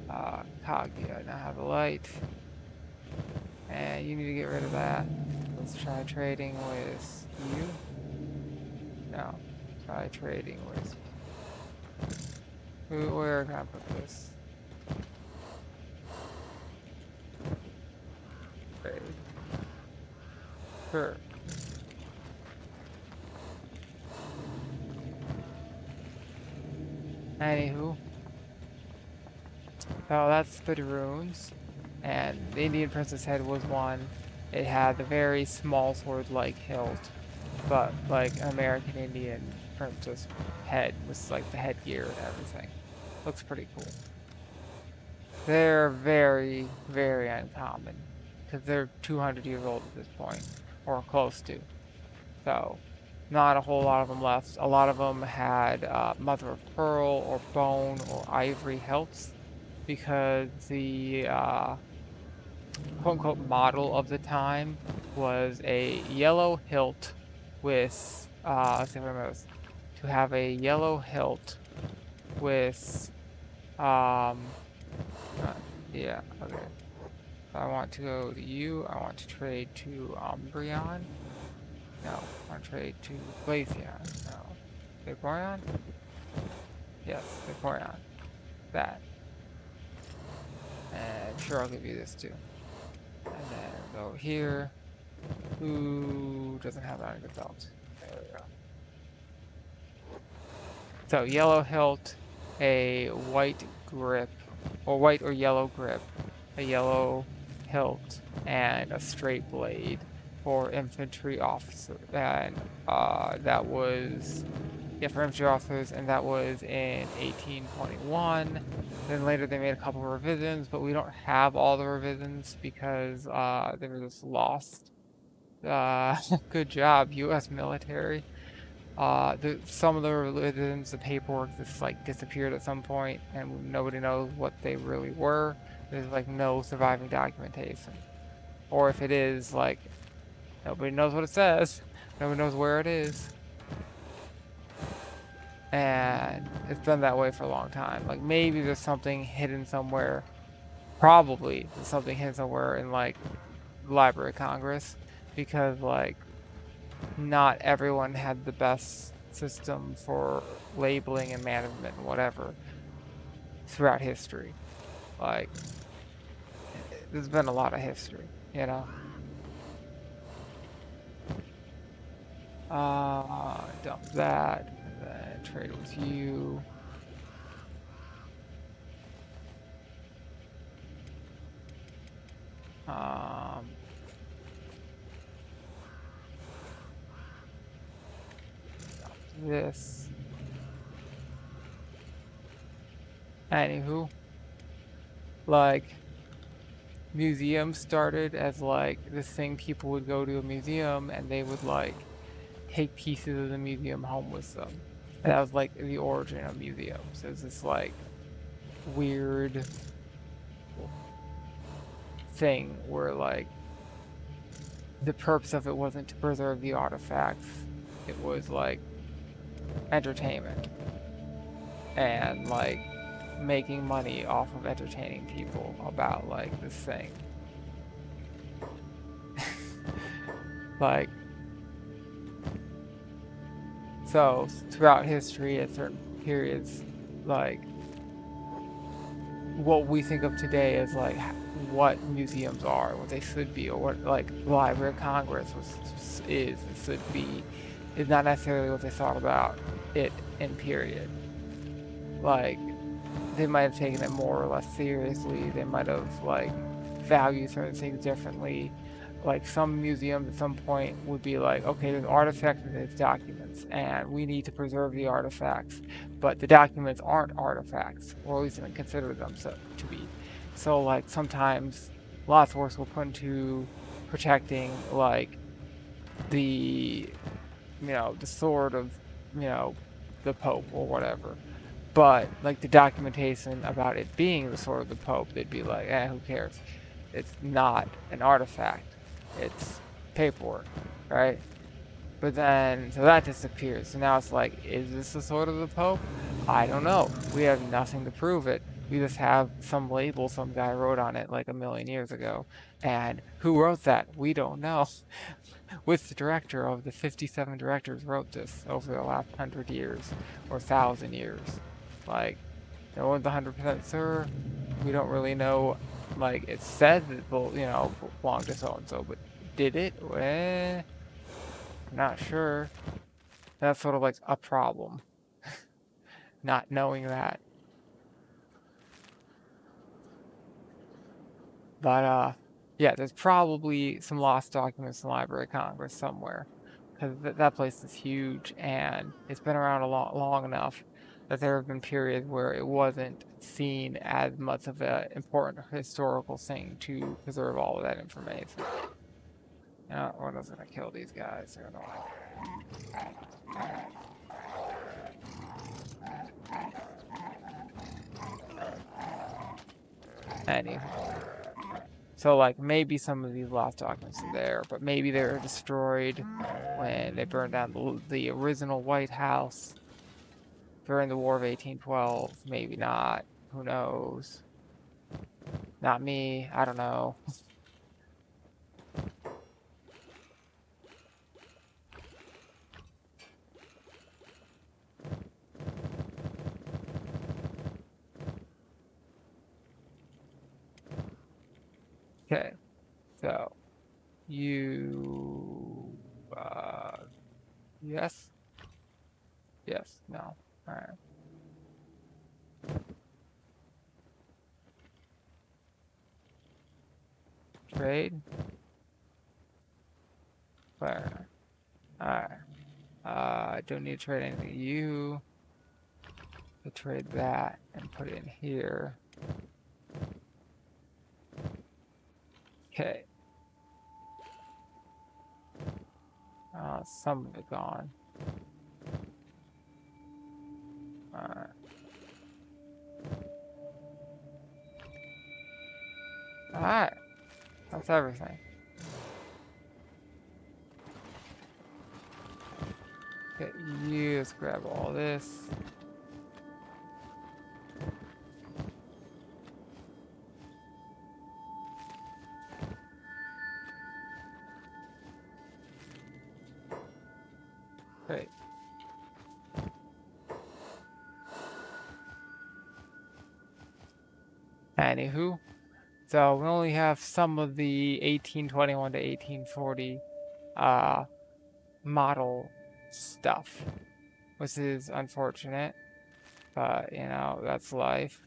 Kaguya, now have a light. And you need to get rid of that. Let's try trading with you. No, try trading with you. Where can I put this? Trade. Sure. Anywho. So that's Spitteroons. And the Indian Princess head was one. It had the very small sword-like hilt, but like an American Indian Princess head with like the headgear and everything. Looks pretty cool. They're very, very uncommon because they're 200 years old at this point, or close to. So, not a whole lot of them left. A lot of them had mother of pearl or bone or ivory hilts because the quote-unquote model of the time was a yellow hilt with, let's see what I was, to have a yellow hilt with, yeah, okay. I want to go to you, I want to trade to Umbreon. No, I want to trade to Glaceon. No. Vaporeon? Yes, Vaporeon. That. And sure, I'll give you this too. And then go here. Who doesn't have that on good belt? There we go. So yellow hilt, a white grip, or white or yellow grip, a yellow hilt, and a straight blade for infantry officer. And that was, yeah, for infantry officers, and that was in 1821. Then later they made a couple of revisions, but we don't have all the revisions because they were just lost. Good job, U.S. military. Some of the revisions, the paperwork just like disappeared at some point, and nobody knows what they really were. There's like no surviving documentation, or if it is, like nobody knows what it says. Nobody knows where it is. And it's been that way for a long time. Like maybe there's something hidden somewhere. Probably there's something hidden somewhere in like the Library of Congress, because like not everyone had the best system for labeling and management and whatever throughout history. Like there's been a lot of history, you know. Dump that, and then trade with you. This. Anywho, like, museums started as like this thing people would go to a museum and they would like take pieces of the museum home with them. And that was like the origin of museums. It was this like weird thing where like the purpose of it wasn't to preserve the artifacts, it was like entertainment and like making money off of entertaining people about like this thing. Like, so throughout history at certain periods, like what we think of today as like what museums are, what they should be, or what like the Library of Congress should be, is not necessarily what they thought about it in period. Like they might have taken it more or less seriously. They might have like valued certain things differently. Like some museums at some point would be like, okay, there's artifacts and there's documents, and we need to preserve the artifacts, but the documents aren't artifacts, or at least they don't consider them so to be. So like sometimes lots of work will put into protecting like the, the sword of, the Pope or whatever. But like the documentation about it being the sword of the Pope, they'd be like, who cares? It's not an artifact. It's paperwork, right? But then, so that disappears. So now it's like, is this the sword of the Pope? I don't know. We have nothing to prove it. We just have some label some guy wrote on it like a million years ago. And who wrote that? We don't know. Which director of the 57 directors wrote this over the last 100 years or 1,000 years? Like, no one's 100% sure. We don't really know. Like, it said that, belonged to so-and-so, but did it? I'm not sure. That's sort of like a problem. Not knowing that. But, yeah, there's probably some lost documents in the Library of Congress somewhere. Because that place is huge, and it's been around long enough that there have been periods where it wasn't seen as much of an important historical thing to preserve all of that information. We're not gonna kill these guys. They're annoying. Anyway, So, like, maybe some of these lost documents are there, but maybe they were destroyed when they burned down the original White House during the War of 1812. Maybe not. Who knows? Not me. I don't know. Okay, so you, yes, yes, no, all right. Trade, where? All right. I don't need to trade anything. You could trade that and put it in here. Okay. Some of it gone. Alright. Alright. That's everything. Okay, you just grab all this. Great. Anywho, so we only have some of the 1821 to 1840 model stuff, which is unfortunate, but you know, that's life.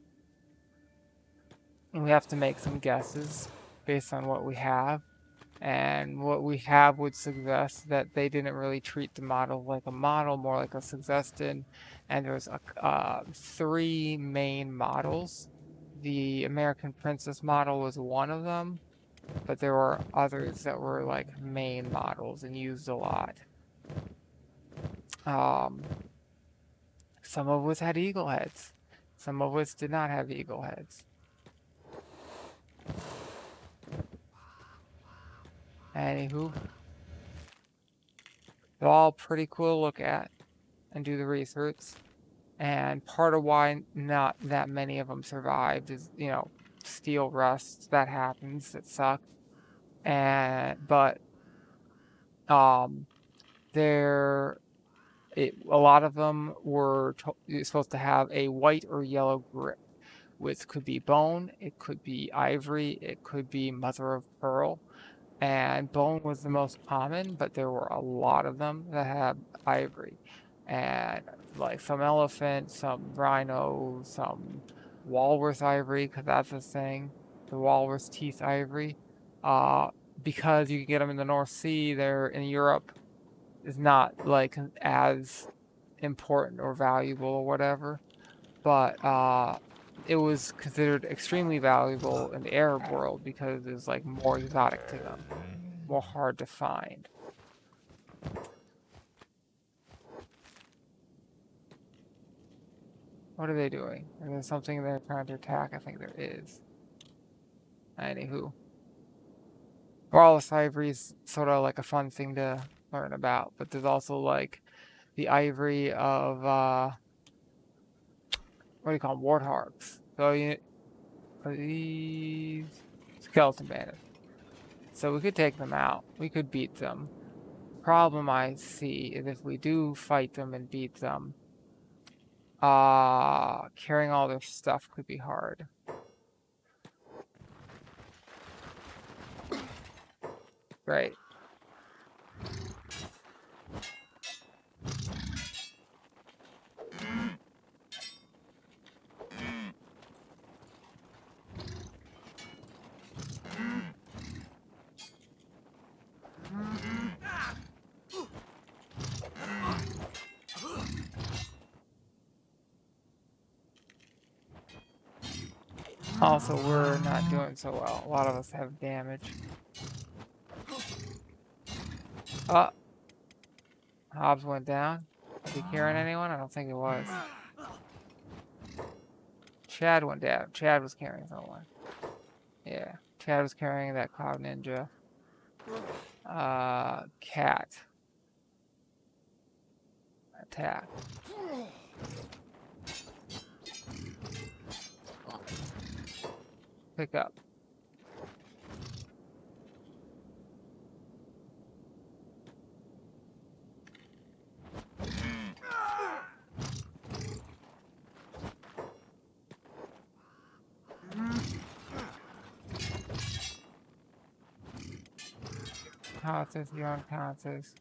We have to make some guesses based on what we have, and what we have would suggest that they didn't really treat the model like a model, more like a suggestion. And there's three main models. The American Princess model was one of them, but there were others that were like main models and used a lot. Some of which had eagle heads, some of which did not have eagle heads. Anywho, they're all pretty cool to look at and do the research. And part of why not that many of them survived is, you know, steel rust, that happens, it sucks. But there, a lot of them were supposed to have a white or yellow grip, which could be bone, it could be ivory, it could be mother of pearl. And bone was the most common, but there were a lot of them that had ivory. And like some elephant, some rhino, some walrus ivory, because that's a thing. The walrus teeth ivory. Because you can get them in the North Sea, they're in Europe is not like as important or valuable or whatever. But it was considered extremely valuable in the Arab world because it was like more exotic to them, more hard to find. What are they doing? Is there something they're trying to attack? I think there is. Anywho. Walrus ivory is sort of like a fun thing to learn about, but there's also like the ivory of, what do you call them? Warthogs. So these skeleton bandits. So we could take them out. We could beat them. Problem I see is if we do fight them and beat them, carrying all their stuff could be hard. Right. Also, we're not doing so well. A lot of us have damage. Hobbs went down. Was he carrying anyone? I don't think he was. Chad went down. Chad was carrying someone. Yeah. Chad was carrying that cloud ninja. Cat. Attack. Pick up. Unconscious, you're unconscious.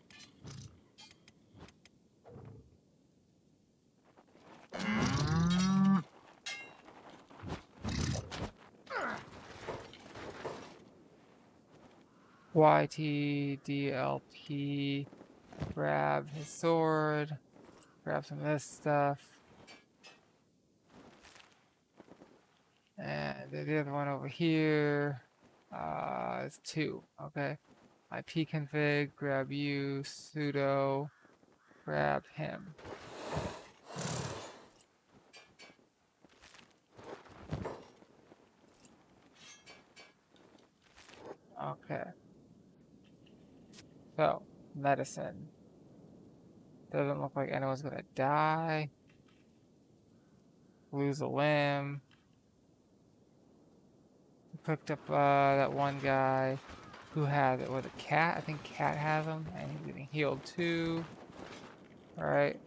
YTDLP. Grab his sword. Grab some of this stuff. And the other one over here is 2. Okay. IP config, grab you, sudo, grab him. Okay. So, medicine. Doesn't look like anyone's gonna die. Lose a limb. Picked up that one guy who had it with a cat. I think cat has him, and he's getting healed too. Alright.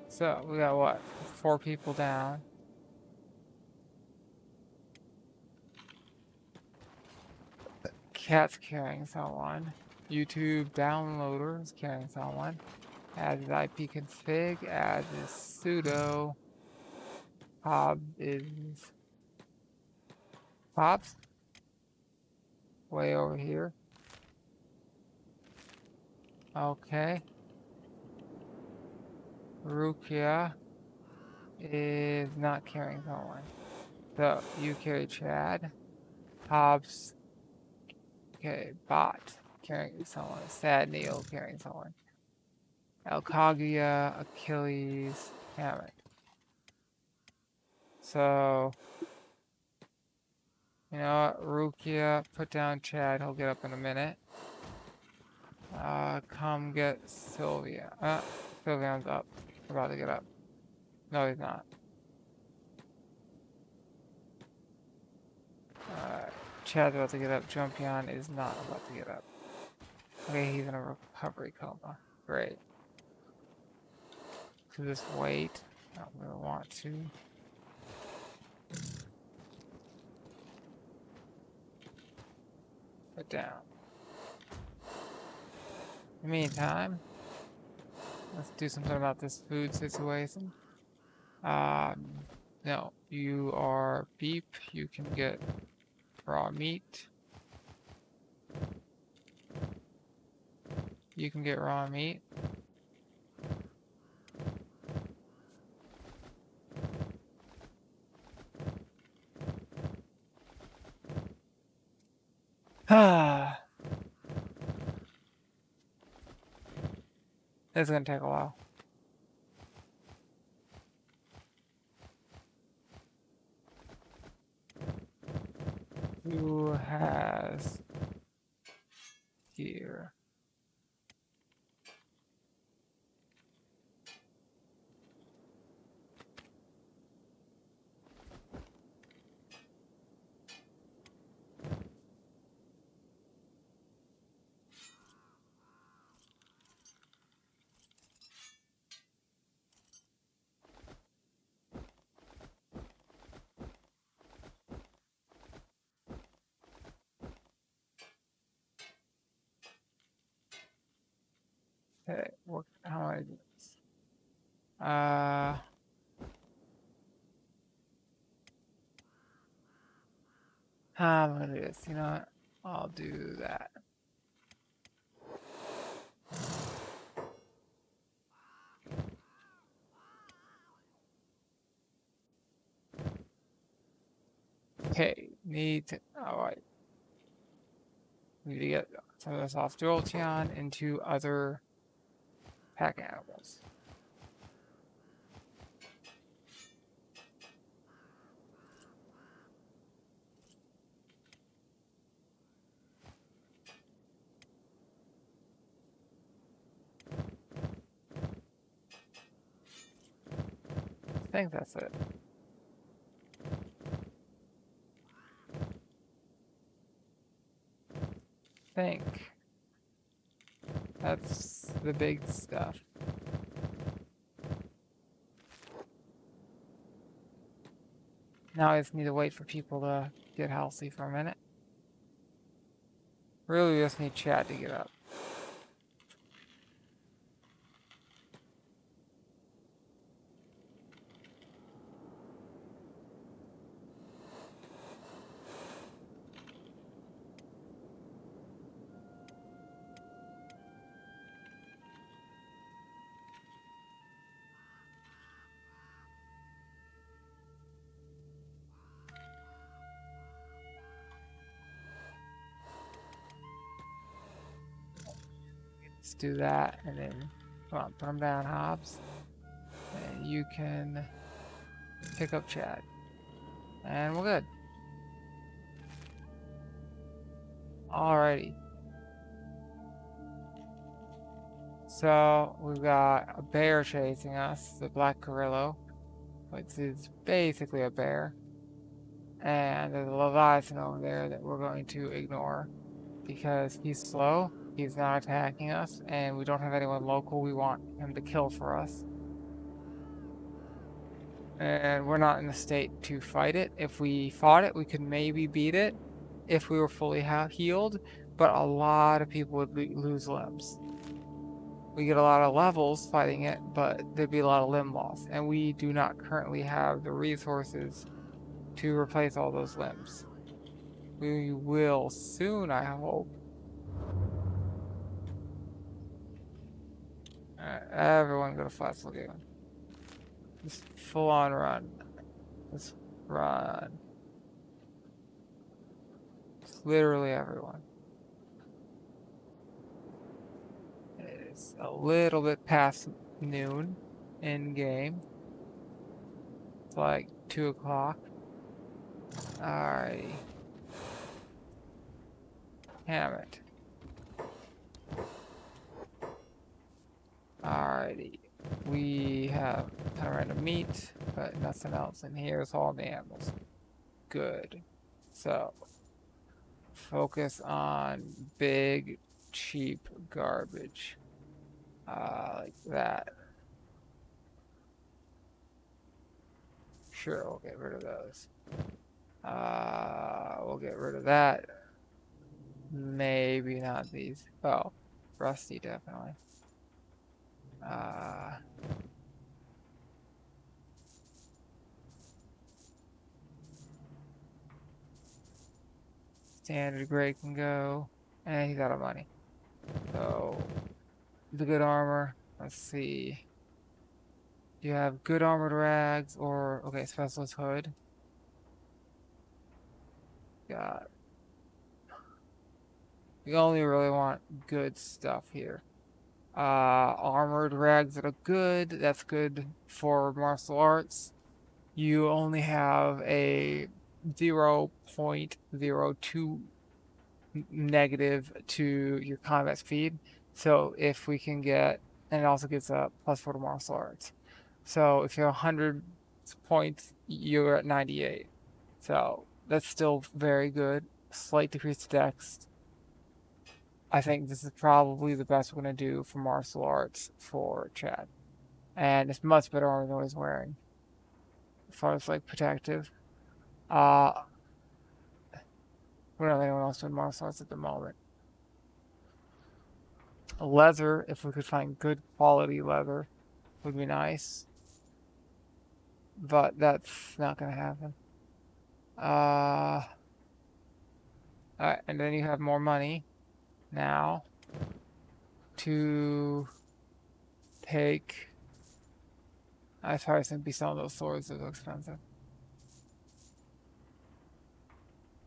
So, we got what? 4 people down. Cat's carrying someone. YouTube downloader is carrying someone. Adds his IP config, adds his sudo. Hob is... Hobbs? Way over here. Okay. Rukia is not carrying someone. So, you carry Chad. Hobbs. Okay, Bot carrying someone. Sad Neil carrying someone. Alcagia, Achilles, Hammock. So, you know what? Rukia, put down Chad. He'll get up in a minute. Come get Sylvia. Sylvia's up. About to get up. No, he's not. Chad's about to get up. Jumpion is not about to get up. Okay, he's in a recovery coma. Great. So just wait. I don't really want to. Put down. In the meantime, let's do something about this food situation. No, you are beep. You can get raw meat. You can get raw meat. Ah. This is gonna take a while. Who has here? Okay, what, how do I do this? I'm gonna do this. You know what? I'll do that. Okay, alright. We need to get some of this off Jolteon into other pack animals. I think that's it. Think that's the big stuff. Now I just need to wait for people to get healthy for a minute. Really, we just need Chad to get up. Let's do that, and then come on, put him down, Hobbs. And you can pick up Chad. And we're good. Alrighty. So, we've got a bear chasing us, the black gorillo, which is basically a bear. And there's a leviathan over there that we're going to ignore because he's slow, he's not attacking us, and we don't have anyone local we want him to kill for us. And we're not in the state to fight it. If we fought it, we could maybe beat it if we were fully healed, but a lot of people would lose limbs. We get a lot of levels fighting it, but there'd be a lot of limb loss, and we do not currently have the resources to replace all those limbs. We will soon, I hope. Everyone go to Flash Lagoon. Just full on run. Just run. Just literally everyone. It's a little bit past noon in game. It's like 2 o'clock. Alrighty. Damn it. Alrighty. We have kind of random meat, but nothing else in here. It's all the animals. Good. So, focus on big, cheap garbage. Like that. Sure, we'll get rid of those. We'll get rid of that. Maybe not these. Oh, rusty, definitely. Standard gray can go. And he's out of money. So, the good armor. Let's see. Do you have good armored rags or, okay, specialist hood? Got. We only really want good stuff here. Armored rags that are good. That's good for martial arts. You only have a 0.02 negative to your combat speed. So if we can get, and it also gives a +4 to martial arts. So if you're 100 points, you're at 98. So that's still very good. Slight decrease to dex. I think this is probably the best we're going to do for martial arts for Chad. And it's much better armor than what he's wearing. As far as like protective. We don't have anyone else doing martial arts at the moment. Leather, if we could find good quality leather, would be nice. But that's not going to happen. Alright, and then you have more money now to take. I probably shouldn't be selling those swords, they're so expensive.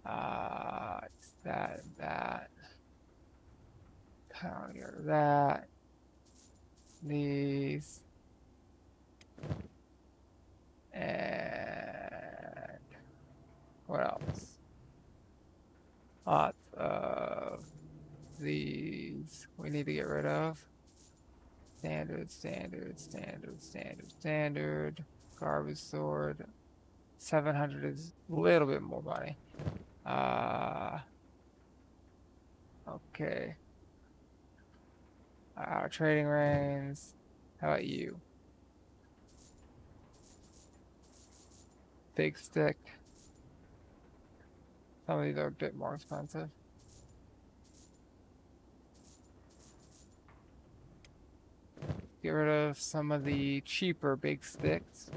It's that, that. Kind of get rid of that. These. And what else? Lots of these we need to get rid of. Standard, standard, standard, standard, standard. Garbage sword. 700 is a little bit more money. Okay. Trading reins. How about you? Big stick. Some of these are a bit more expensive. Get rid of some of the cheaper big sticks.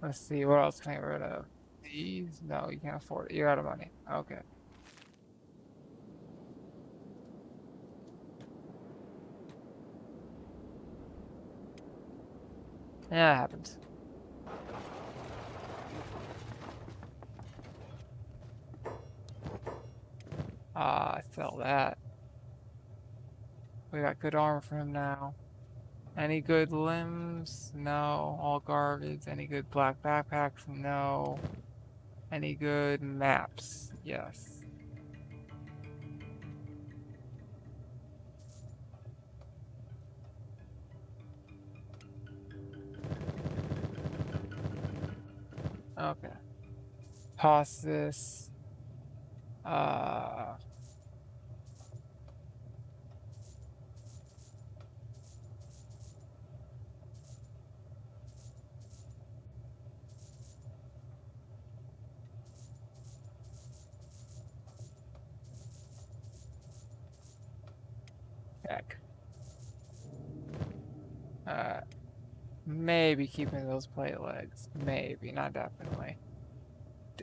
Let's see, what else can I get rid of? These? No, you can't afford it. You're out of money. Okay. Yeah, it happens. I sell that. We got good armor for him now. Any good limbs? No. All garbage. Any good black backpacks? No. Any good maps? Yes. Okay. Toss this. Heck. Maybe keeping those plate legs. Maybe, not definitely.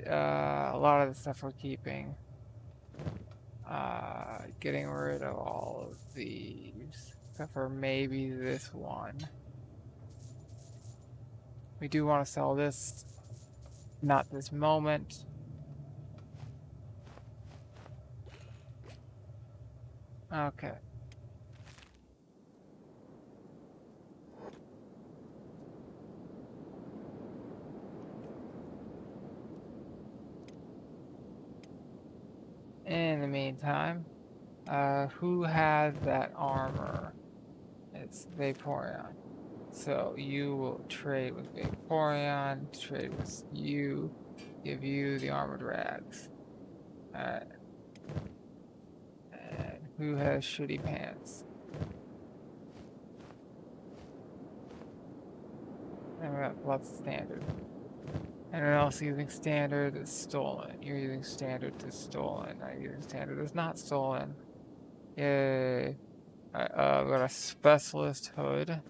A lot of the stuff we're keeping. Getting rid of all of these. Except for maybe this one. We do want to sell this. Not this moment. Okay. In the meantime, who has that armor? It's Vaporeon. So you will trade with Vaporeon, trade with you, give you the armored rags. Alright. And who has shitty pants? And we got lots of standard. Anyone else using standard is stolen. You're using standard to stolen. I'm using standard is not stolen. Yay. Alright, we got a specialist hood.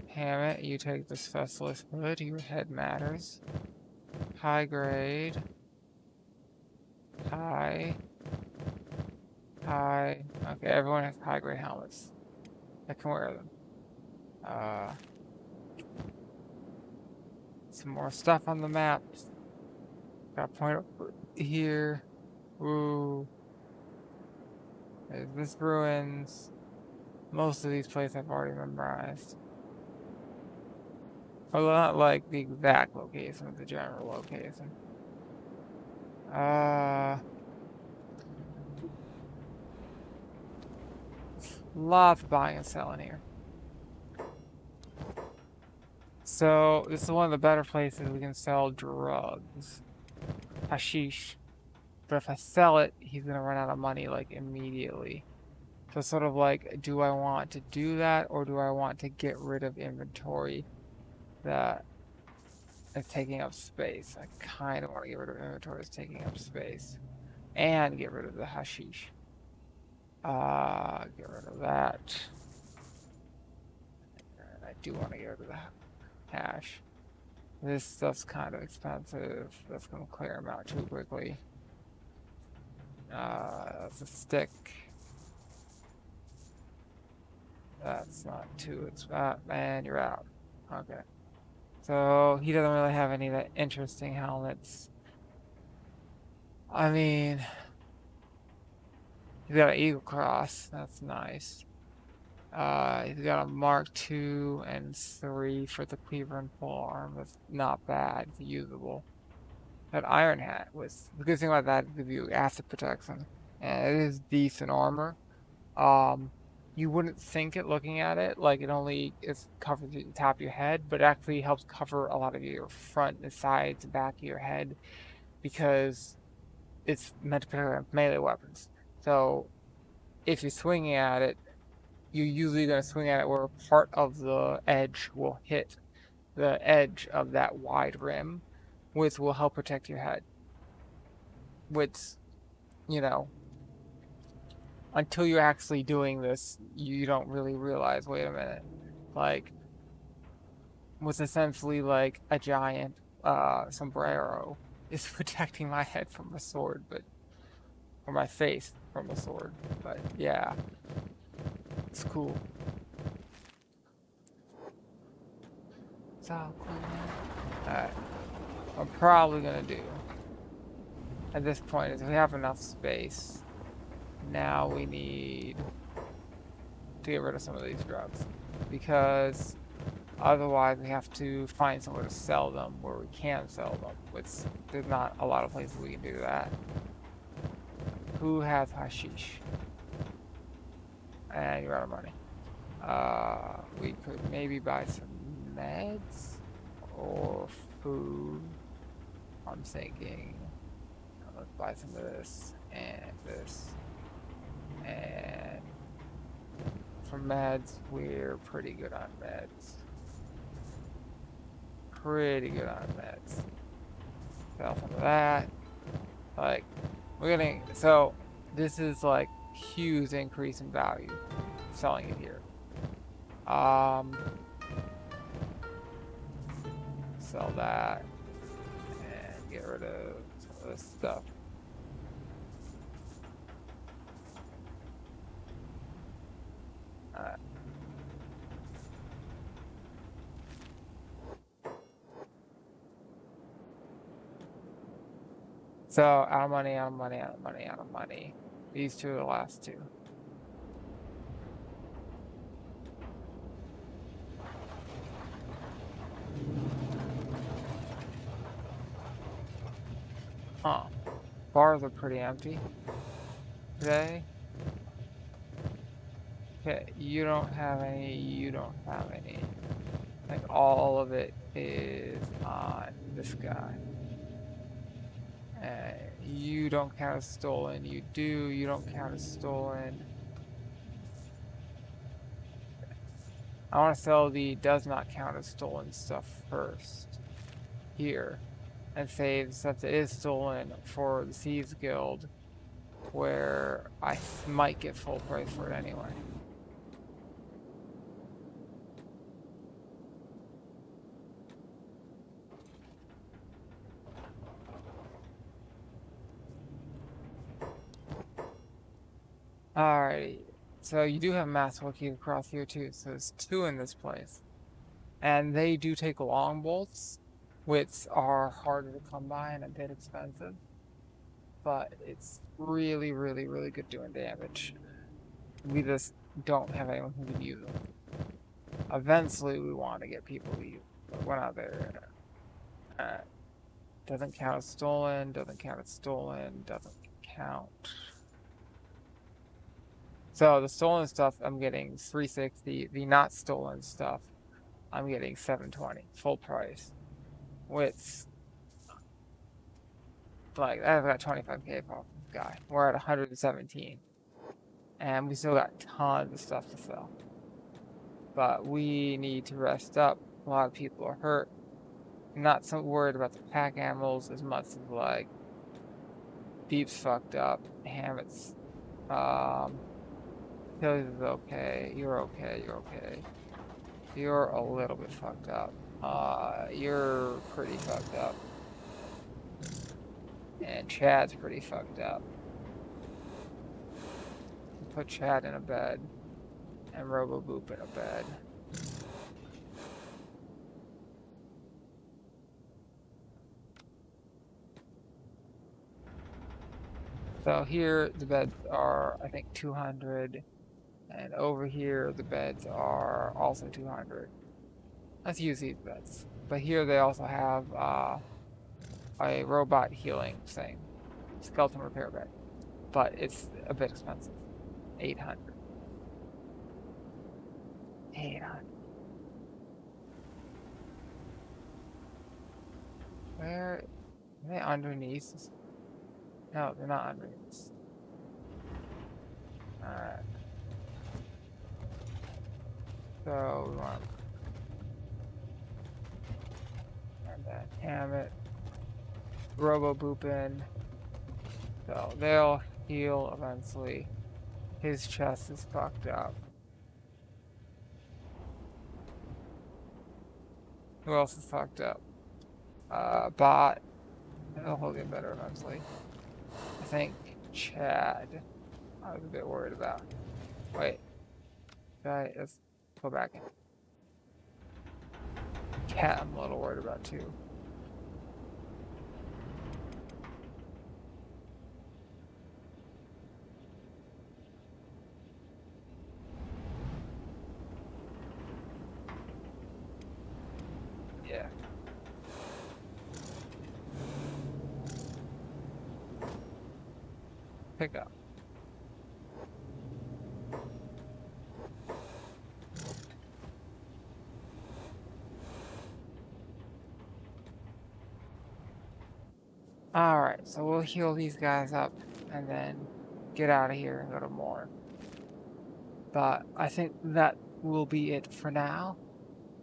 Hammett, you take the specialist hood. Your head matters. High grade. High. High. Okay, everyone has high grade helmets. I can wear them. Some more stuff on the map. Got a point over here. Ooh. There's this ruins. Most of these places I've already memorized. Although not like the exact location, but the general location. Lots of buying and selling here. So this is one of the better places we can sell drugs. Hashish. But if I sell it, he's gonna run out of money like immediately. So it's sort of like, do I want to do that or do I want to get rid of inventory that is taking up space? I kind of want to get rid of inventory that's taking up space. And get rid of the hashish. Get rid of that. And I do want to get rid of the hash. This stuff's kind of expensive. That's going to clear them out too quickly. That's a stick. That's not too expensive. And you're out. Okay. So he doesn't really have any of that interesting helmets. I mean, he's got an Eagle Cross. That's nice. He's got a Mark II and III for the cleaver and polearm. That's not bad. It's usable. That Iron Hat was the good thing about that is give you acid protection, and it is decent armor. Um, you wouldn't think it looking at it like it only is covers the top of your head, but it actually helps cover a lot of your front and sides and back of your head because it's meant to protect melee weapons. So if you're swinging at it, you're usually going to swing at it where part of the edge will hit the edge of that wide rim, which will help protect your head. Which, you know, until you're actually doing this, you don't really realize, wait a minute, like, was essentially like a giant sombrero is protecting my head from a sword, but or my face from a sword. But yeah, it's cool. It's all cool, man. Alright. I'm probably gonna do at this point is we have enough space. Now we need to get rid of some of these drugs because otherwise we have to find somewhere to sell them where we can sell them, which there's not a lot of places we can do that. Who has hashish? And you're out of money. We could maybe buy some meds or food. I'm thinking, let's buy some of this and this. And for meds, we're pretty good on meds. Pretty good on meds. Sell some of that. Like, we're getting, so this is like huge increase in value selling it here. Sell that and get rid of some of this stuff. Alright. So out of money, out of money, out of money, out of money. These two are the last two. Huh. Bars are pretty empty today. Okay, you don't have any, you don't have any. Like all of it is on this guy. You don't count as stolen. You do, you don't count as stolen. I want to sell the does not count as stolen stuff first. Here. And save stuff that is stolen for the Thieves Guild, where I might get full price for it anyway. Alrighty. So you do have mass working across here too, so there's two in this place. And they do take long bolts, which are harder to come by and a bit expensive. But it's really, really, really good doing damage. We just don't have anyone who can use them. Eventually we want to get people to use them, but we're not there. Doesn't count as stolen, doesn't count as stolen, doesn't count. So the stolen stuff, I'm getting 360. The not stolen stuff, I'm getting 720, full price. Which, like, I've got 25k off this guy. We're at 117. And we still got tons of stuff to sell. But we need to rest up. A lot of people are hurt. I'm not so worried about the pack animals as much as, like, Deep's fucked up. Hammett's, Achilles is okay. You're okay. You're okay. You're a little bit fucked up. You're pretty fucked up. And Chad's pretty fucked up. Put Chad in a bed. and Robo-Boop in a bed. So here the beds are, I think, 200, and over here the beds are also 200. Let's use these beds. But here they also have a robot healing thing, skeleton repair bed, but it's a bit expensive, 800. 800. Where are they underneath? No, they're not underneath. Alright. So we want and then Hammett, Robo-Boop in. So they'll heal eventually. His chest is fucked up. Who else is fucked up? Bot. He'll get better eventually. I think Chad. I was a bit worried about. Wait. Guy, let's go back. Cat, I'm a little worried about too. Yeah. Pick up. Alright, so we'll heal these guys up and then get out of here and go to more. But I think that will be it for now.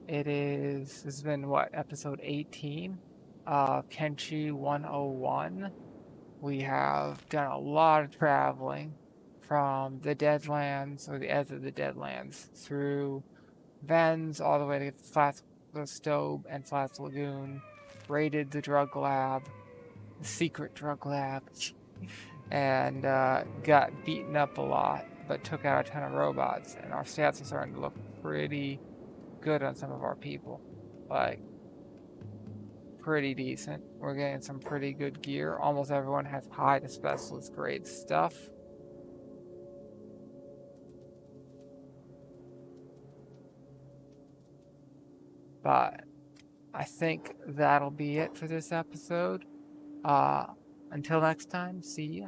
This has been what, episode 18 of Kenshi 101. We have done a lot of traveling from the Deadlands, or the edge of the Deadlands, through Vens all the way to the Stobe and Flats Lagoon, raided the drug lab, the secret drug lab, and got beaten up a lot, but took out a ton of robots, and our stats are starting to look pretty good on some of our people. Like, pretty decent. We're getting some pretty good gear. Almost everyone has high to specialist grade stuff. But I think that'll be it for this episode. Until next time, see ya.